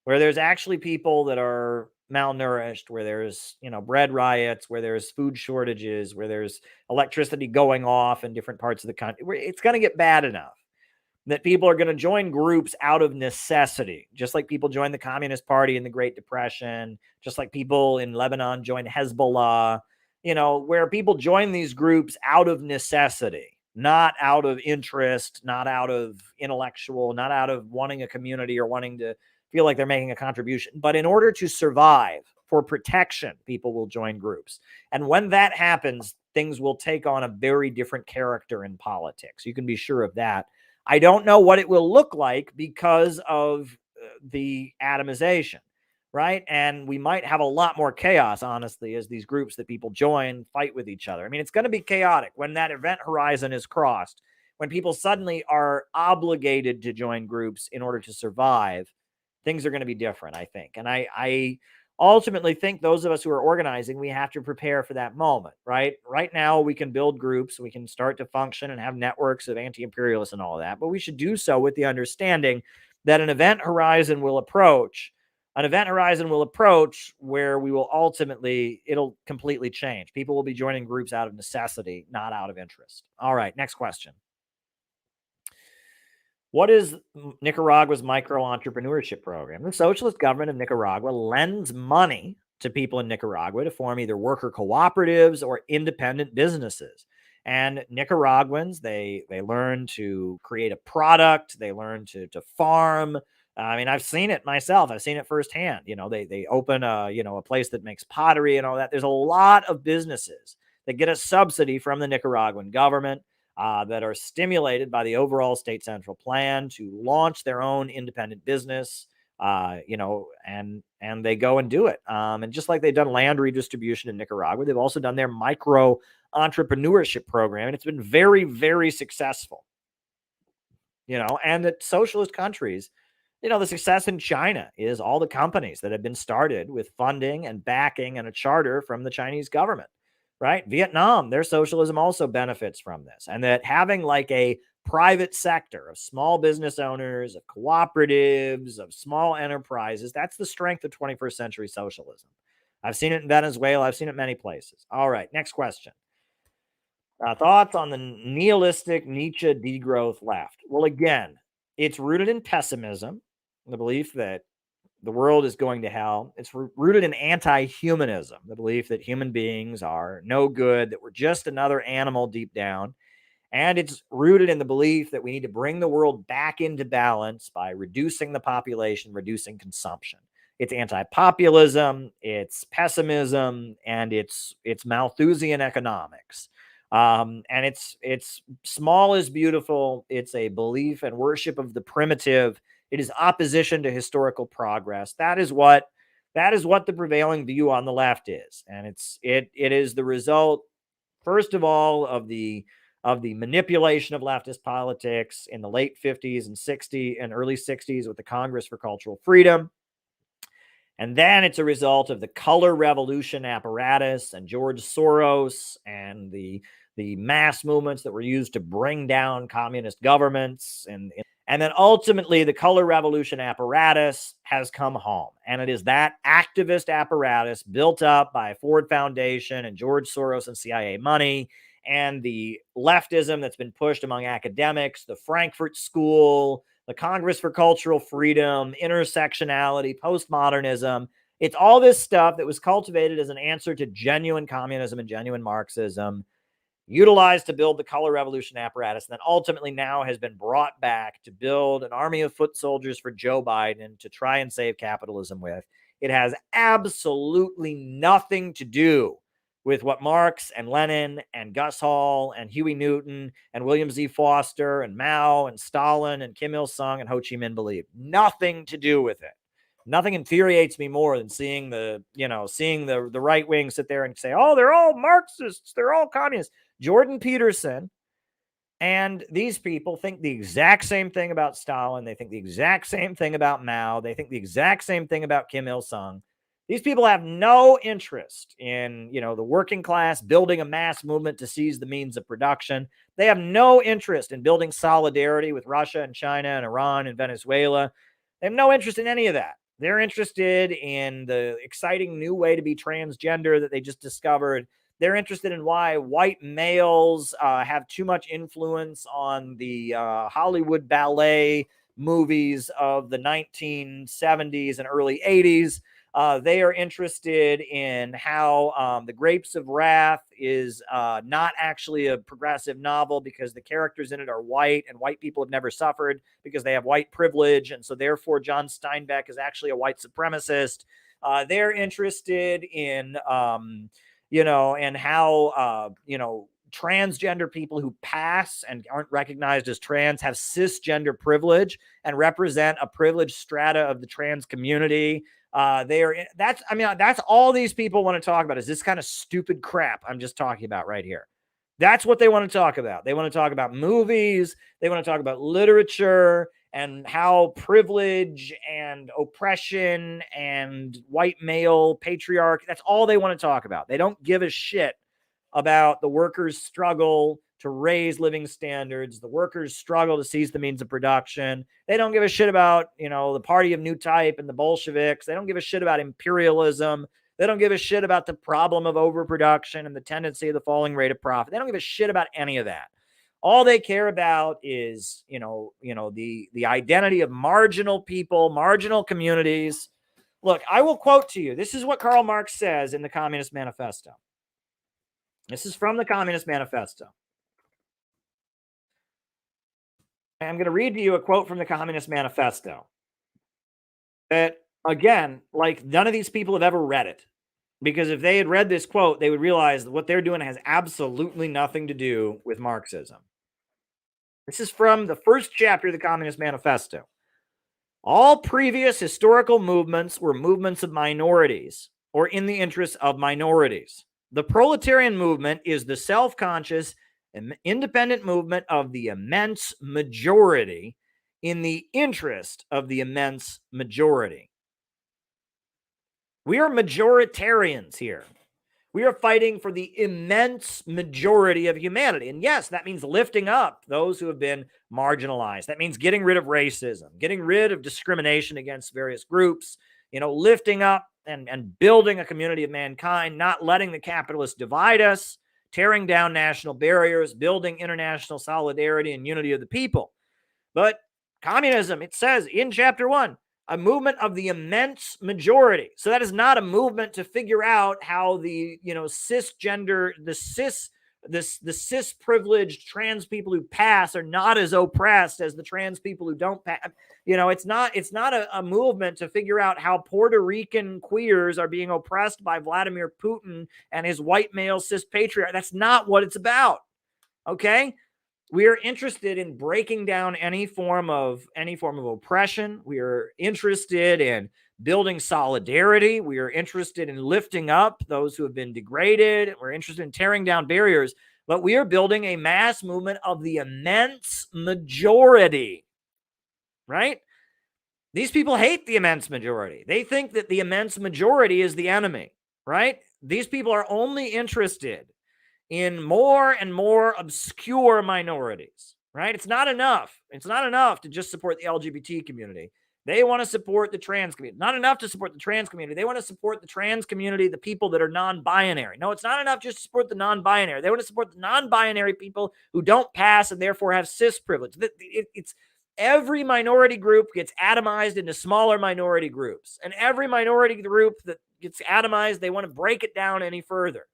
where there's actually people that are malnourished, where there's, bread riots, where there's food shortages, where there's electricity going off in different parts of the country, where it's going to get bad enough that people are going to join groups out of necessity, just like people joined the Communist Party in the Great Depression, just like people in Lebanon joined Hezbollah, where people join these groups out of necessity, not out of interest, not out of intellectual, not out of wanting a community or wanting to feel like they're making a contribution. But in order to survive, for protection, people will join groups. And when that happens, things will take on a very different character in politics. You can be sure of that. I don't know what it will look like because of the atomization, right? And we might have a lot more chaos, honestly, as these groups that people join fight with each other. I mean, it's going to be chaotic when that event horizon is crossed, when people suddenly are obligated to join groups in order to survive. Things are going to be different, I think. And I ultimately think those of us who are organizing, we have to prepare for that moment, right? Right now, we can build groups, we can start to function and have networks of anti-imperialists and all of that, but we should do so with the understanding that an event horizon will approach where we will ultimately, it'll completely change. People will be joining groups out of necessity, not out of interest. All right, next question. What is Nicaragua's micro-entrepreneurship program? The socialist government of Nicaragua lends money to people in Nicaragua to form either worker cooperatives or independent businesses. And Nicaraguans, they learn to create a product. They learn to farm. I mean, I've seen it myself. I've seen it firsthand. They open a place that makes pottery and all that. There's a lot of businesses that get a subsidy from the Nicaraguan government that are stimulated by the overall state central plan to launch their own independent business, and they go and do it. And just like they've done land redistribution in Nicaragua, they've also done their micro entrepreneurship program, and it's been very, very successful. And that socialist countries, the success in China is all the companies that have been started with funding and backing and a charter from the Chinese government. Right? Vietnam, their socialism also benefits from this. And that having like a private sector of small business owners, of cooperatives, of small enterprises, that's the strength of 21st century socialism. I've seen it in Venezuela. I've seen it many places. All right, next question. Thoughts on the nihilistic Nietzsche degrowth left? Well, again, it's rooted in pessimism, the belief that the world is going to hell. It's rooted in anti-humanism, the belief that human beings are no good, that we're just another animal deep down. And it's rooted in the belief that we need to bring the world back into balance by reducing the population, reducing consumption. It's anti-populism, it's pessimism, and it's Malthusian economics. And it's small is beautiful. It's a belief and worship of the primitive. It is opposition to historical progress. That is what the prevailing view on the left is, and it is the result, first of all, of the manipulation of leftist politics in the late 50s and 60s and early 60s with the Congress for Cultural Freedom, and then it's a result of the color revolution apparatus and George Soros and the mass movements that were used to bring down communist governments. And then ultimately, the color revolution apparatus has come home. And it is that activist apparatus built up by Ford Foundation and George Soros and CIA money, and the leftism that's been pushed among academics, the Frankfurt School, the Congress for Cultural Freedom, intersectionality, postmodernism. It's all this stuff that was cultivated as an answer to genuine communism and genuine Marxism, utilized to build the color revolution apparatus, and then ultimately now has been brought back to build an army of foot soldiers for Joe Biden to try and save capitalism with. It has absolutely nothing to do with what Marx and Lenin and Gus Hall and Huey Newton and William Z. Foster and Mao and Stalin and Kim Il-sung and Ho Chi Minh believed. Nothing to do with it. Nothing infuriates me more than seeing the right wing sit there and say, oh, they're all Marxists, they're all communists. Jordan Peterson and these people think the exact same thing about Stalin. They think the exact same thing about Mao. They think the exact same thing about Kim Il-sung. These people have no interest in, the working class building a mass movement to seize the means of production. They have no interest in building solidarity with Russia and China and Iran and Venezuela. They have no interest in any of that. They're interested in the exciting new way to be transgender that they just discovered. They're interested in why white males have too much influence on the Hollywood ballet movies of the 1970s and early 80s. They are interested in how The Grapes of Wrath is not actually a progressive novel because the characters in it are white, and white people have never suffered because they have white privilege. And so therefore, John Steinbeck is actually a white supremacist. They're interested in, and how, transgender people who pass and aren't recognized as trans have cisgender privilege and represent a privileged strata of the trans community. That's all these people want to talk about is this kind of stupid crap I'm just talking about right here. That's what they want to talk about. They want to talk about movies. They want to talk about literature and how privilege and oppression and white male patriarchy, that's all they want to talk about. They don't give a shit about the workers' struggle to raise living standards, the workers' struggle to seize the means of production. They don't give a shit about, the party of new type and the Bolsheviks. They don't give a shit about imperialism. They don't give a shit about the problem of overproduction and the tendency of the falling rate of profit. They don't give a shit about any of that. All they care about is, the identity of marginal people, marginal communities. Look, I will quote to you. This is what Karl Marx says in the Communist Manifesto. This is from the Communist Manifesto. I'm going to read to you a quote from the Communist Manifesto that, again, like none of these people have ever read it. Because if they had read this quote, they would realize that what they're doing has absolutely nothing to do with Marxism. This is from the first chapter of the Communist Manifesto. All previous historical movements were movements of minorities or in the interests of minorities. The proletarian movement is the self-conscious and independent movement of the immense majority in the interest of the immense majority. We are majoritarians here. We are fighting for the immense majority of humanity. And yes, that means lifting up those who have been marginalized. That means getting rid of racism, getting rid of discrimination against various groups, lifting up and building a community of mankind, not letting the capitalists divide us, tearing down national barriers, building international solidarity and unity of the people. But communism, it says in chapter 1, a movement of the immense majority. So that is not a movement to figure out how the, cisgender, the cis privileged trans people who pass are not as oppressed as the trans people who don't pass. It's not a movement to figure out how Puerto Rican queers are being oppressed by Vladimir Putin and his white male cis patriarch. That's not what it's about. Okay? We are interested in breaking down any form of oppression. We are interested in building solidarity. We are interested in lifting up those who have been degraded. We're interested in tearing down barriers. But we are building a mass movement of the immense majority, right? These people hate the immense majority. They think that the immense majority is the enemy, right? These people are only interested in more and more obscure minorities, right? It's not enough. It's not enough to just support the LGBT community. They want to support the trans community. Not enough to support the trans community. They want to support the trans community, the people that are non-binary. No, it's not enough just to support the non-binary. They want to support the non-binary people who don't pass and therefore have cis privilege. It's every minority group gets atomized into smaller minority groups. And every minority group that gets atomized, they want to break it down any further.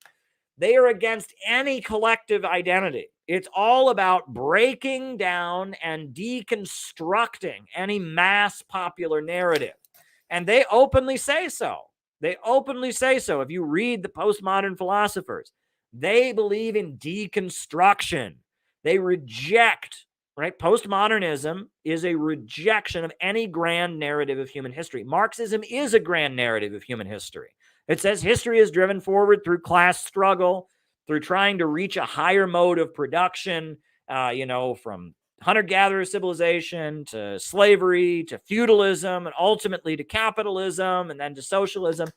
They are against any collective identity. It's all about breaking down and deconstructing any mass popular narrative. And they openly say so. They openly say so. If you read the postmodern philosophers, they believe in deconstruction. They reject, right? Postmodernism is a rejection of any grand narrative of human history. Marxism is a grand narrative of human history. It says history is driven forward through class struggle, through trying to reach a higher mode of production, from hunter-gatherer civilization to slavery to feudalism and ultimately to capitalism and then to socialism.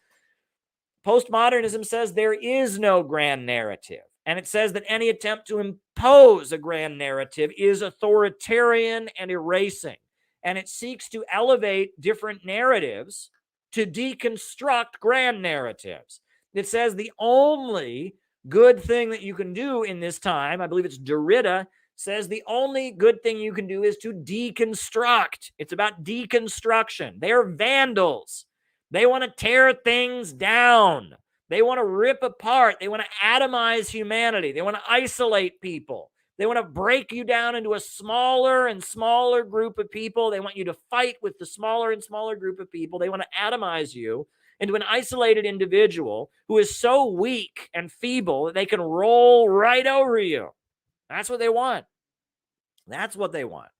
Postmodernism says there is no grand narrative. And it says that any attempt to impose a grand narrative is authoritarian and erasing. And it seeks to elevate different narratives to deconstruct grand narratives. It says the only good thing that you can do in this time, I believe it's Derrida, says the only good thing you can do is to deconstruct. It's about deconstruction. They're vandals. They want to tear things down. They want to rip apart. They want to atomize humanity. They want to isolate people. They want to break you down into a smaller and smaller group of people. They want you to fight with the smaller and smaller group of people. They want to atomize you into an isolated individual who is so weak and feeble that they can roll right over you. That's what they want. That's what they want.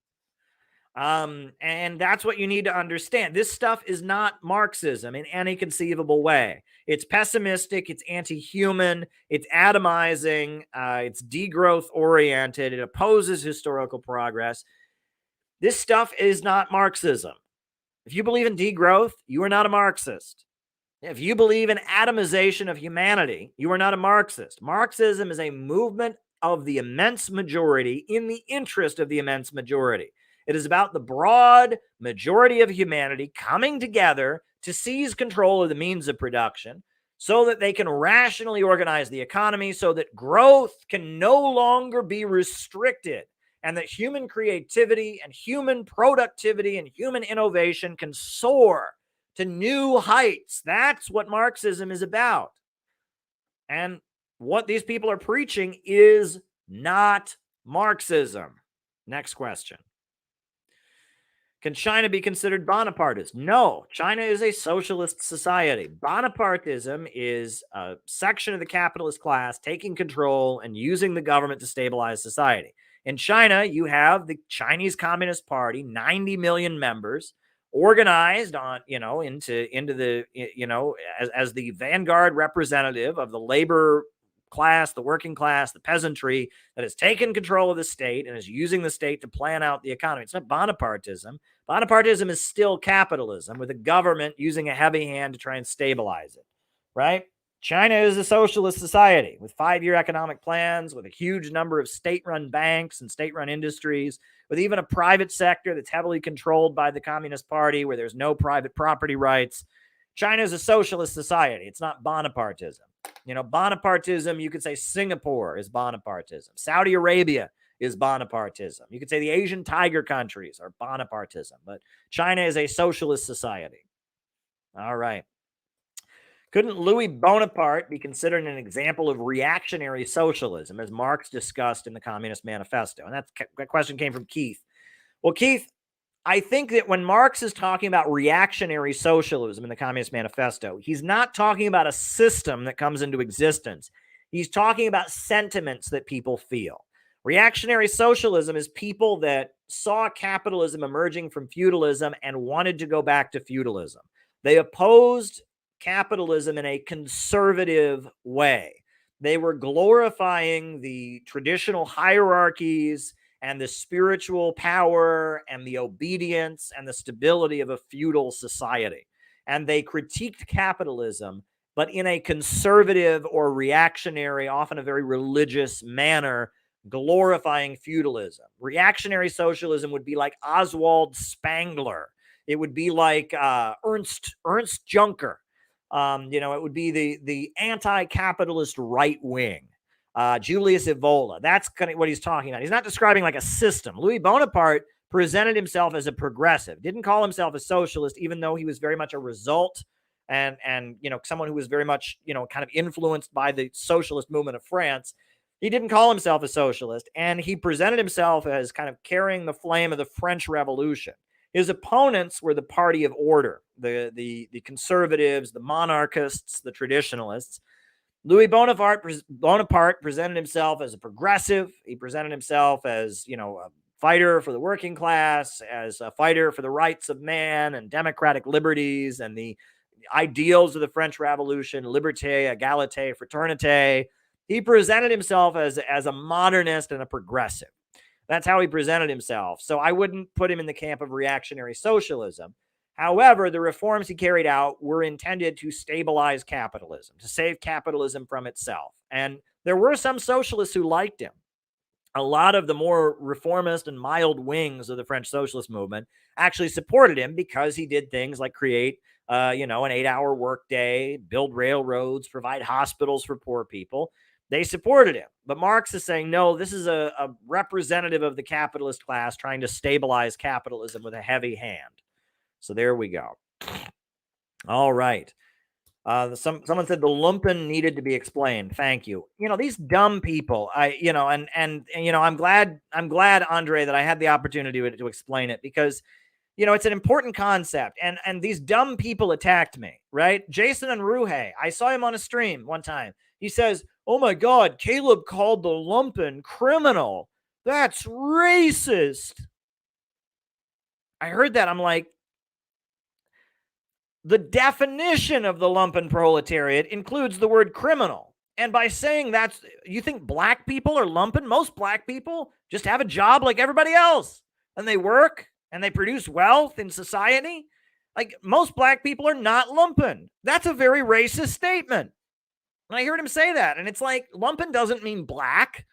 And that's what you need to understand. This stuff is not Marxism in any conceivable way. It's pessimistic, it's anti-human, it's atomizing, it's degrowth oriented, it opposes historical progress. This stuff is not Marxism. If you believe in degrowth, you are not a Marxist. If you believe in atomization of humanity, you are not a Marxist. Marxism is a movement of the immense majority in the interest of the immense majority. It is about the broad majority of humanity coming together to seize control of the means of production so that they can rationally organize the economy, so that growth can no longer be restricted, and that human creativity and human productivity and human innovation can soar to new heights. That's what Marxism is about. And what these people are preaching is not Marxism. Next question. Can China be considered Bonapartist? No, China is a socialist society. Bonapartism is a section of the capitalist class taking control and using the government to stabilize society. In China, you have the Chinese Communist Party, 90 million members, organized on, into the, as the vanguard representative of the labor class, the working class, the peasantry that has taken control of the state and is using the state to plan out the economy. It's not Bonapartism. Bonapartism is still capitalism with the government using a heavy hand to try and stabilize it, right? China is a socialist society with 5-year economic plans, with a huge number of state-run banks and state-run industries, with even a private sector that's heavily controlled by the Communist Party where there's no private property rights. China is a socialist society. It's not Bonapartism. Bonapartism, you could say Singapore is Bonapartism. Saudi Arabia is Bonapartism. You could say the Asian tiger countries are Bonapartism, but China is a socialist society. All right. Couldn't Louis Bonaparte be considered an example of reactionary socialism, as Marx discussed in the Communist Manifesto? And that question came from Keith. Well, Keith, I think that when Marx is talking about reactionary socialism in the Communist Manifesto, he's not talking about a system that comes into existence. He's talking about sentiments that people feel. Reactionary socialism is people that saw capitalism emerging from feudalism and wanted to go back to feudalism. They opposed capitalism in a conservative way. They were glorifying the traditional hierarchies and the spiritual power and the obedience and the stability of a feudal society. And they critiqued capitalism, but in a conservative or reactionary, often a very religious manner, glorifying feudalism. Reactionary socialism would be like Oswald Spengler. It would be like Ernst Juncker. It would be the anti-capitalist right wing. Julius Evola. That's kind of what he's talking about. He's not describing like a system. Louis Bonaparte presented himself as a progressive, didn't call himself a socialist, even though he was very much a result and someone who was very much, kind of influenced by the socialist movement of France. He didn't call himself a socialist, and he presented himself as kind of carrying the flame of the French Revolution. His opponents were the party of order, the conservatives, the monarchists, the traditionalists. Louis Bonaparte presented himself as a progressive. He presented himself as, a fighter for the working class, as a fighter for the rights of man and democratic liberties and the ideals of the French Revolution, liberté, égalité, fraternité. He presented himself as a modernist and a progressive. That's how he presented himself. So I wouldn't put him in the camp of reactionary socialism. However, the reforms he carried out were intended to stabilize capitalism, to save capitalism from itself. And there were some socialists who liked him. A lot of the more reformist and mild wings of the French socialist movement actually supported him because he did things like create an 8-hour workday, build railroads, provide hospitals for poor people. They supported him. But Marx is saying, no, this is a representative of the capitalist class trying to stabilize capitalism with a heavy hand. So there we go. All right. Someone said the lumpen needed to be explained. Thank you. These dumb people. I'm glad, Andre, that I had the opportunity to explain it, because it's an important concept, and these dumb people attacked me, right? Jason and Ruhe, I saw him on a stream one time. He says, "Oh my God, Caleb called the lumpen criminal. That's racist." I heard that. I'm like, the definition of the lumpen proletariat includes the word criminal. And by saying that's, you think black people are lumpen? Most black people just have a job like everybody else, and they work and they produce wealth in society. Like, most black people are not lumpen. That's a very racist statement. And I heard him say that, and it's like, lumpen doesn't mean black.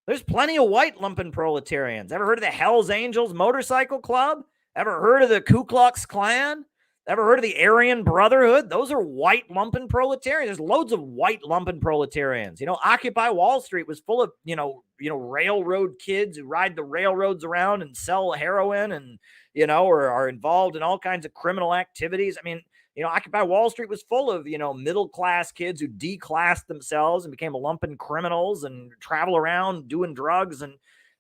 There's plenty of white lumpen proletarians. Ever heard of the Hells Angels Motorcycle Club? Ever heard of the Ku Klux Klan? Ever heard of the Aryan Brotherhood? Those are white lumpen proletarians. There's loads of white lumpen proletarians. Occupy Wall Street was full of, railroad kids who ride the railroads around and sell heroin and, or are involved in all kinds of criminal activities. I mean, Occupy Wall Street was full of, middle-class kids who declassed themselves and became lumpen criminals and travel around doing drugs. And,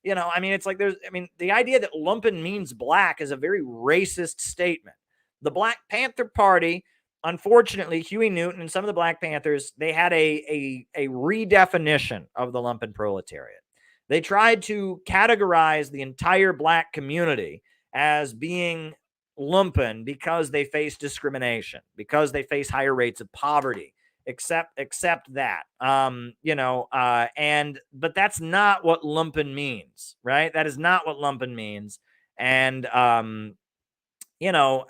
it's like the idea that lumpen means black is a very racist statement. The Black Panther Party, unfortunately, Huey Newton and some of the Black Panthers, they had a redefinition of the lumpen proletariat. They tried to categorize the entire black community as being lumpen because they face discrimination, because they face higher rates of poverty, except that, but that's not what lumpen means, right? That is not what lumpen means. And,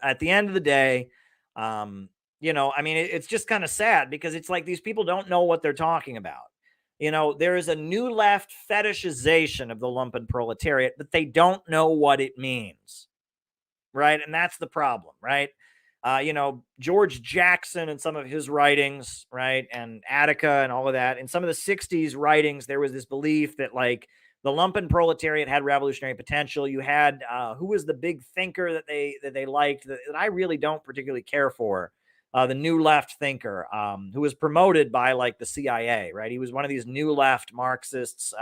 at the end of the day, it's just kind of sad, because it's like these people don't know what they're talking about. There is a new left fetishization of the lumpen proletariat, but they don't know what it means, right? And that's the problem, right? George Jackson and some of his writings, right, and Attica and all of that, in some of the 60s writings, there was this belief that, like, the lumpen proletariat had revolutionary potential. You had who was the big thinker that they liked, that I really don't particularly care for, the new left thinker, who was promoted by, like, the CIA, right? He was one of these new left Marxists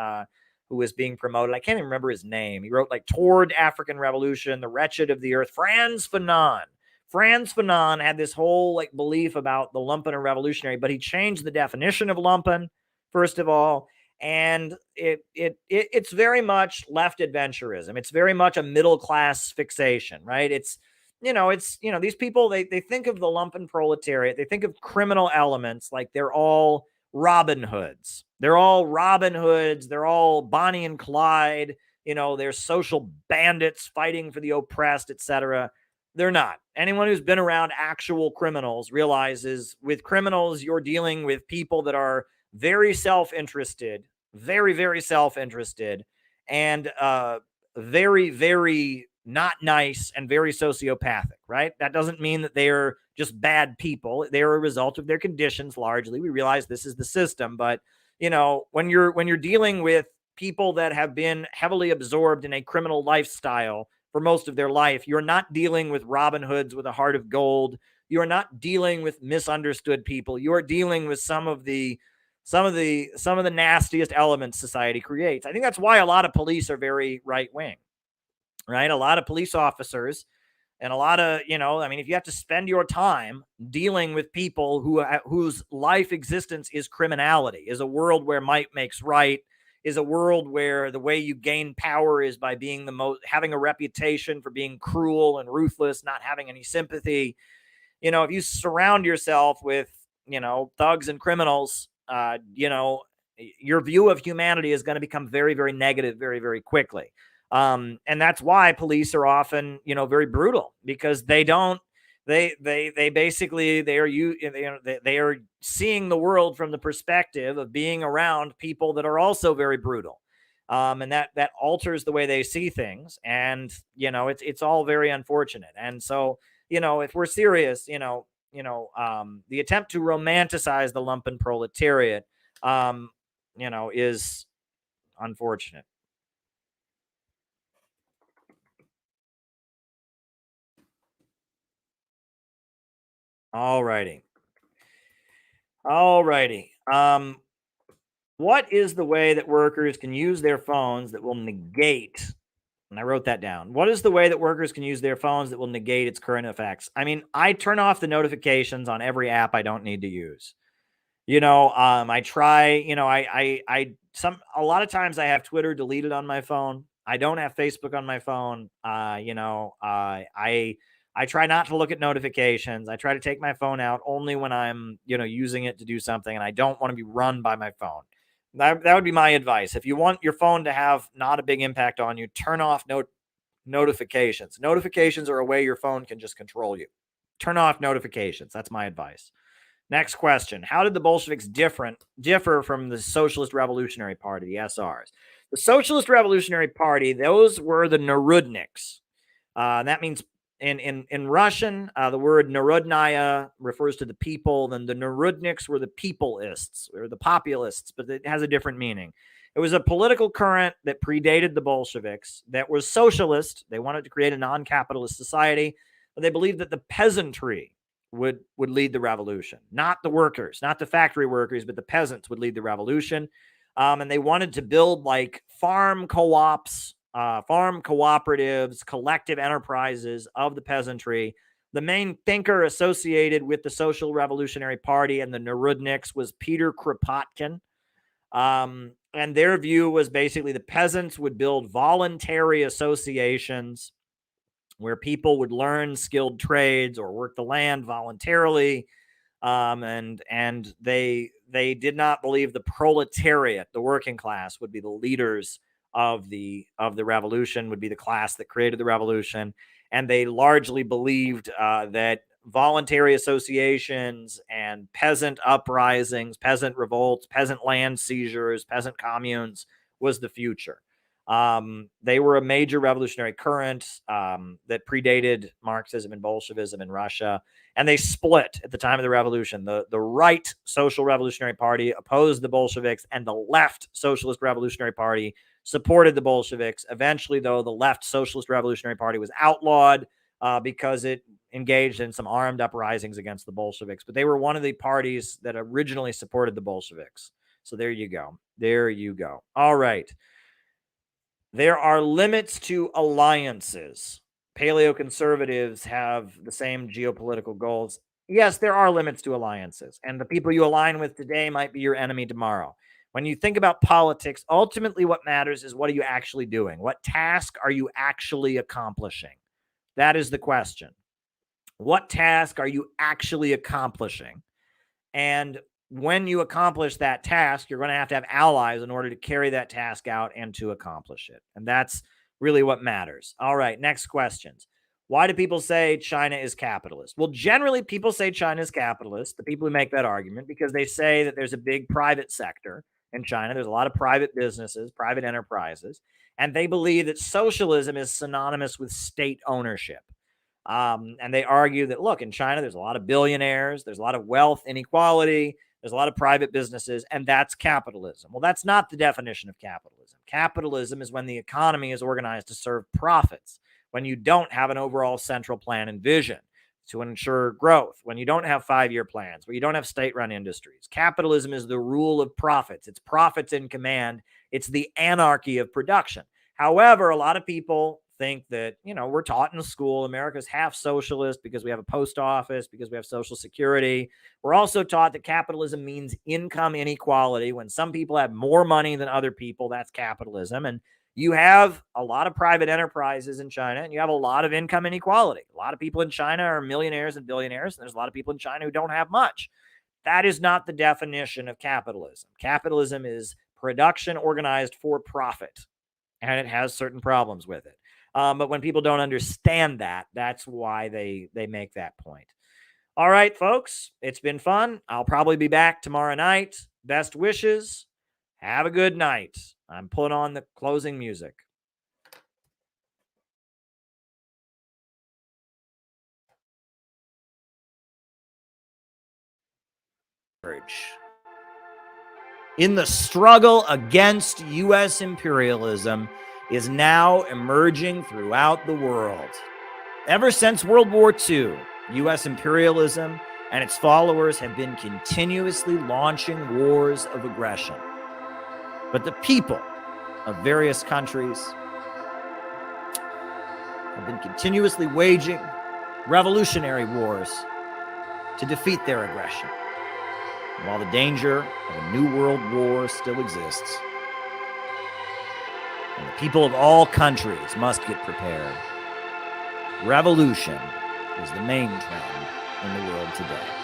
who was being promoted. I can't even remember his name. He wrote, like, Toward African Revolution, The Wretched of the Earth. Franz Fanon. Franz Fanon had this whole, like, belief about the lumpen and revolutionary, but he changed the definition of lumpen, first of all. And it's very much left adventurism. It's very much a middle class fixation, right? It's these people, they think of the lumpen proletariat, they think of criminal elements like they're all Robin Hoods. They're all Robin Hoods. They're all Bonnie and Clyde. They're social bandits fighting for the oppressed, etc. They're not. Anyone who's been around actual criminals realizes with criminals, you're dealing with people that are very self-interested, very, very self-interested, and very, very not nice and very sociopathic, right? That doesn't mean that they're just bad people. They're a result of their conditions largely. We realize this is the system, but when you're dealing with people that have been heavily absorbed in a criminal lifestyle for most of their life, you're not dealing with Robin Hoods with a heart of gold. You're not dealing with misunderstood people. You're dealing with some of the nastiest elements society creates. I think that's why a lot of police are very right wing, right? A lot of police officers and a lot of, if you have to spend your time dealing with people whose life existence is criminality, is a world where might makes right, is a world where the way you gain power is by being having a reputation for being cruel and ruthless, not having any sympathy. If you surround yourself with, thugs and criminals, your view of humanity is going to become very, very negative very, very quickly. And that's why police are often, very brutal, because they are seeing the world from the perspective of being around people that are also very brutal. And that alters the way they see things. And, it's all very unfortunate. And so, if we're serious, the attempt to romanticize the lumpen proletariat, is unfortunate. All righty. What is the way that workers can use their phones that will negate? And I wrote that down. What is the way that workers can use their phones that will negate its current effects? I mean, I turn off the notifications on every app I don't need to use. I try, a lot of times I have Twitter deleted on my phone. I don't have Facebook on my phone. I try not to look at notifications. I try to take my phone out only when I'm, using it to do something, and I don't want to be run by my phone. That would be my advice. If you want your phone to have not a big impact on you, turn off notifications. Notifications are a way your phone can just control you. Turn off notifications. That's my advice. Next question. How did the Bolsheviks differ from the Socialist Revolutionary Party, the SRs? The Socialist Revolutionary Party, those were the Narodniks. That means in Russian, the word Narodnaya refers to the people. Then the Narodniks were the peopleists, or the populists, but it has a different meaning. It was a political current that predated the Bolsheviks that was socialist. They wanted to create a non-capitalist society, but they believed that the peasantry would lead the revolution, not the workers, not the factory workers, but the peasants would lead the revolution. And they wanted to build like farm co-ops, farm cooperatives, collective enterprises of the peasantry. The main thinker associated with the Social Revolutionary Party and the Narodniks was Peter Kropotkin. And their view was basically the peasants would build voluntary associations where people would learn skilled trades or work the land voluntarily. And they did not believe the proletariat, the working class, would be the leaders of the revolution, would be the class that created the revolution. And they largely believed that voluntary associations and peasant uprisings, peasant revolts, peasant land seizures, peasant communes was the future. They were a major revolutionary current that predated Marxism and Bolshevism in Russia, and they split at the time of the revolution. The right Social Revolutionary Party opposed the Bolsheviks, and the left Socialist Revolutionary Party supported the Bolsheviks. Eventually, though, the left Socialist Revolutionary Party was outlawed because it engaged in some armed uprisings against the Bolsheviks. But they were one of the parties that originally supported the Bolsheviks. So there you go. There you go. All right. There are limits to alliances. Paleoconservatives have the same geopolitical goals. Yes, there are limits to alliances, and the people you align with today might be your enemy tomorrow. When you think about politics, ultimately what matters is what are you actually doing? What task are you actually accomplishing? That is the question. What task are you actually accomplishing? And when you accomplish that task, you're going to have allies in order to carry that task out and to accomplish it. And that's really what matters. All right, next questions. Why do people say China is capitalist? Well, generally, people say China is capitalist, the people who make that argument, because they say that there's a big private sector in China. There's a lot of private businesses, private enterprises, and they believe that socialism is synonymous with state ownership. And they argue that, look, in China, there's a lot of billionaires, there's a lot of wealth inequality, there's a lot of private businesses, and that's capitalism. Well, that's not the definition of capitalism. Capitalism is when the economy is organized to serve profits, when you don't have an overall central plan and vision to ensure growth, when you don't have 5-year plans, where you don't have state-run industries. Capitalism is the rule of profits. It's profits in command. It's the anarchy of production. However, a lot of people think that, we're taught in school, America's half socialist because we have a post office, because we have Social Security. We're also taught that capitalism means income inequality. When some people have more money than other people, that's capitalism. And you have a lot of private enterprises in China, and you have a lot of income inequality. A lot of people in China are millionaires and billionaires, and there's a lot of people in China who don't have much. That is not the definition of capitalism. Capitalism is production organized for profit, and it has certain problems with it. But when people don't understand that, that's why they make that point. All right, folks, it's been fun. I'll probably be back tomorrow night. Best wishes. Have a good night. I'm putting on the closing music. in the struggle against U.S. imperialism is now emerging throughout the world. Ever since World War II, U.S. imperialism and its followers have been continuously launching wars of aggression. But the people of various countries have been continuously waging revolutionary wars to defeat their aggression. And while the danger of a new world war still exists, and the people of all countries must get prepared, revolution is the main trend in the world today.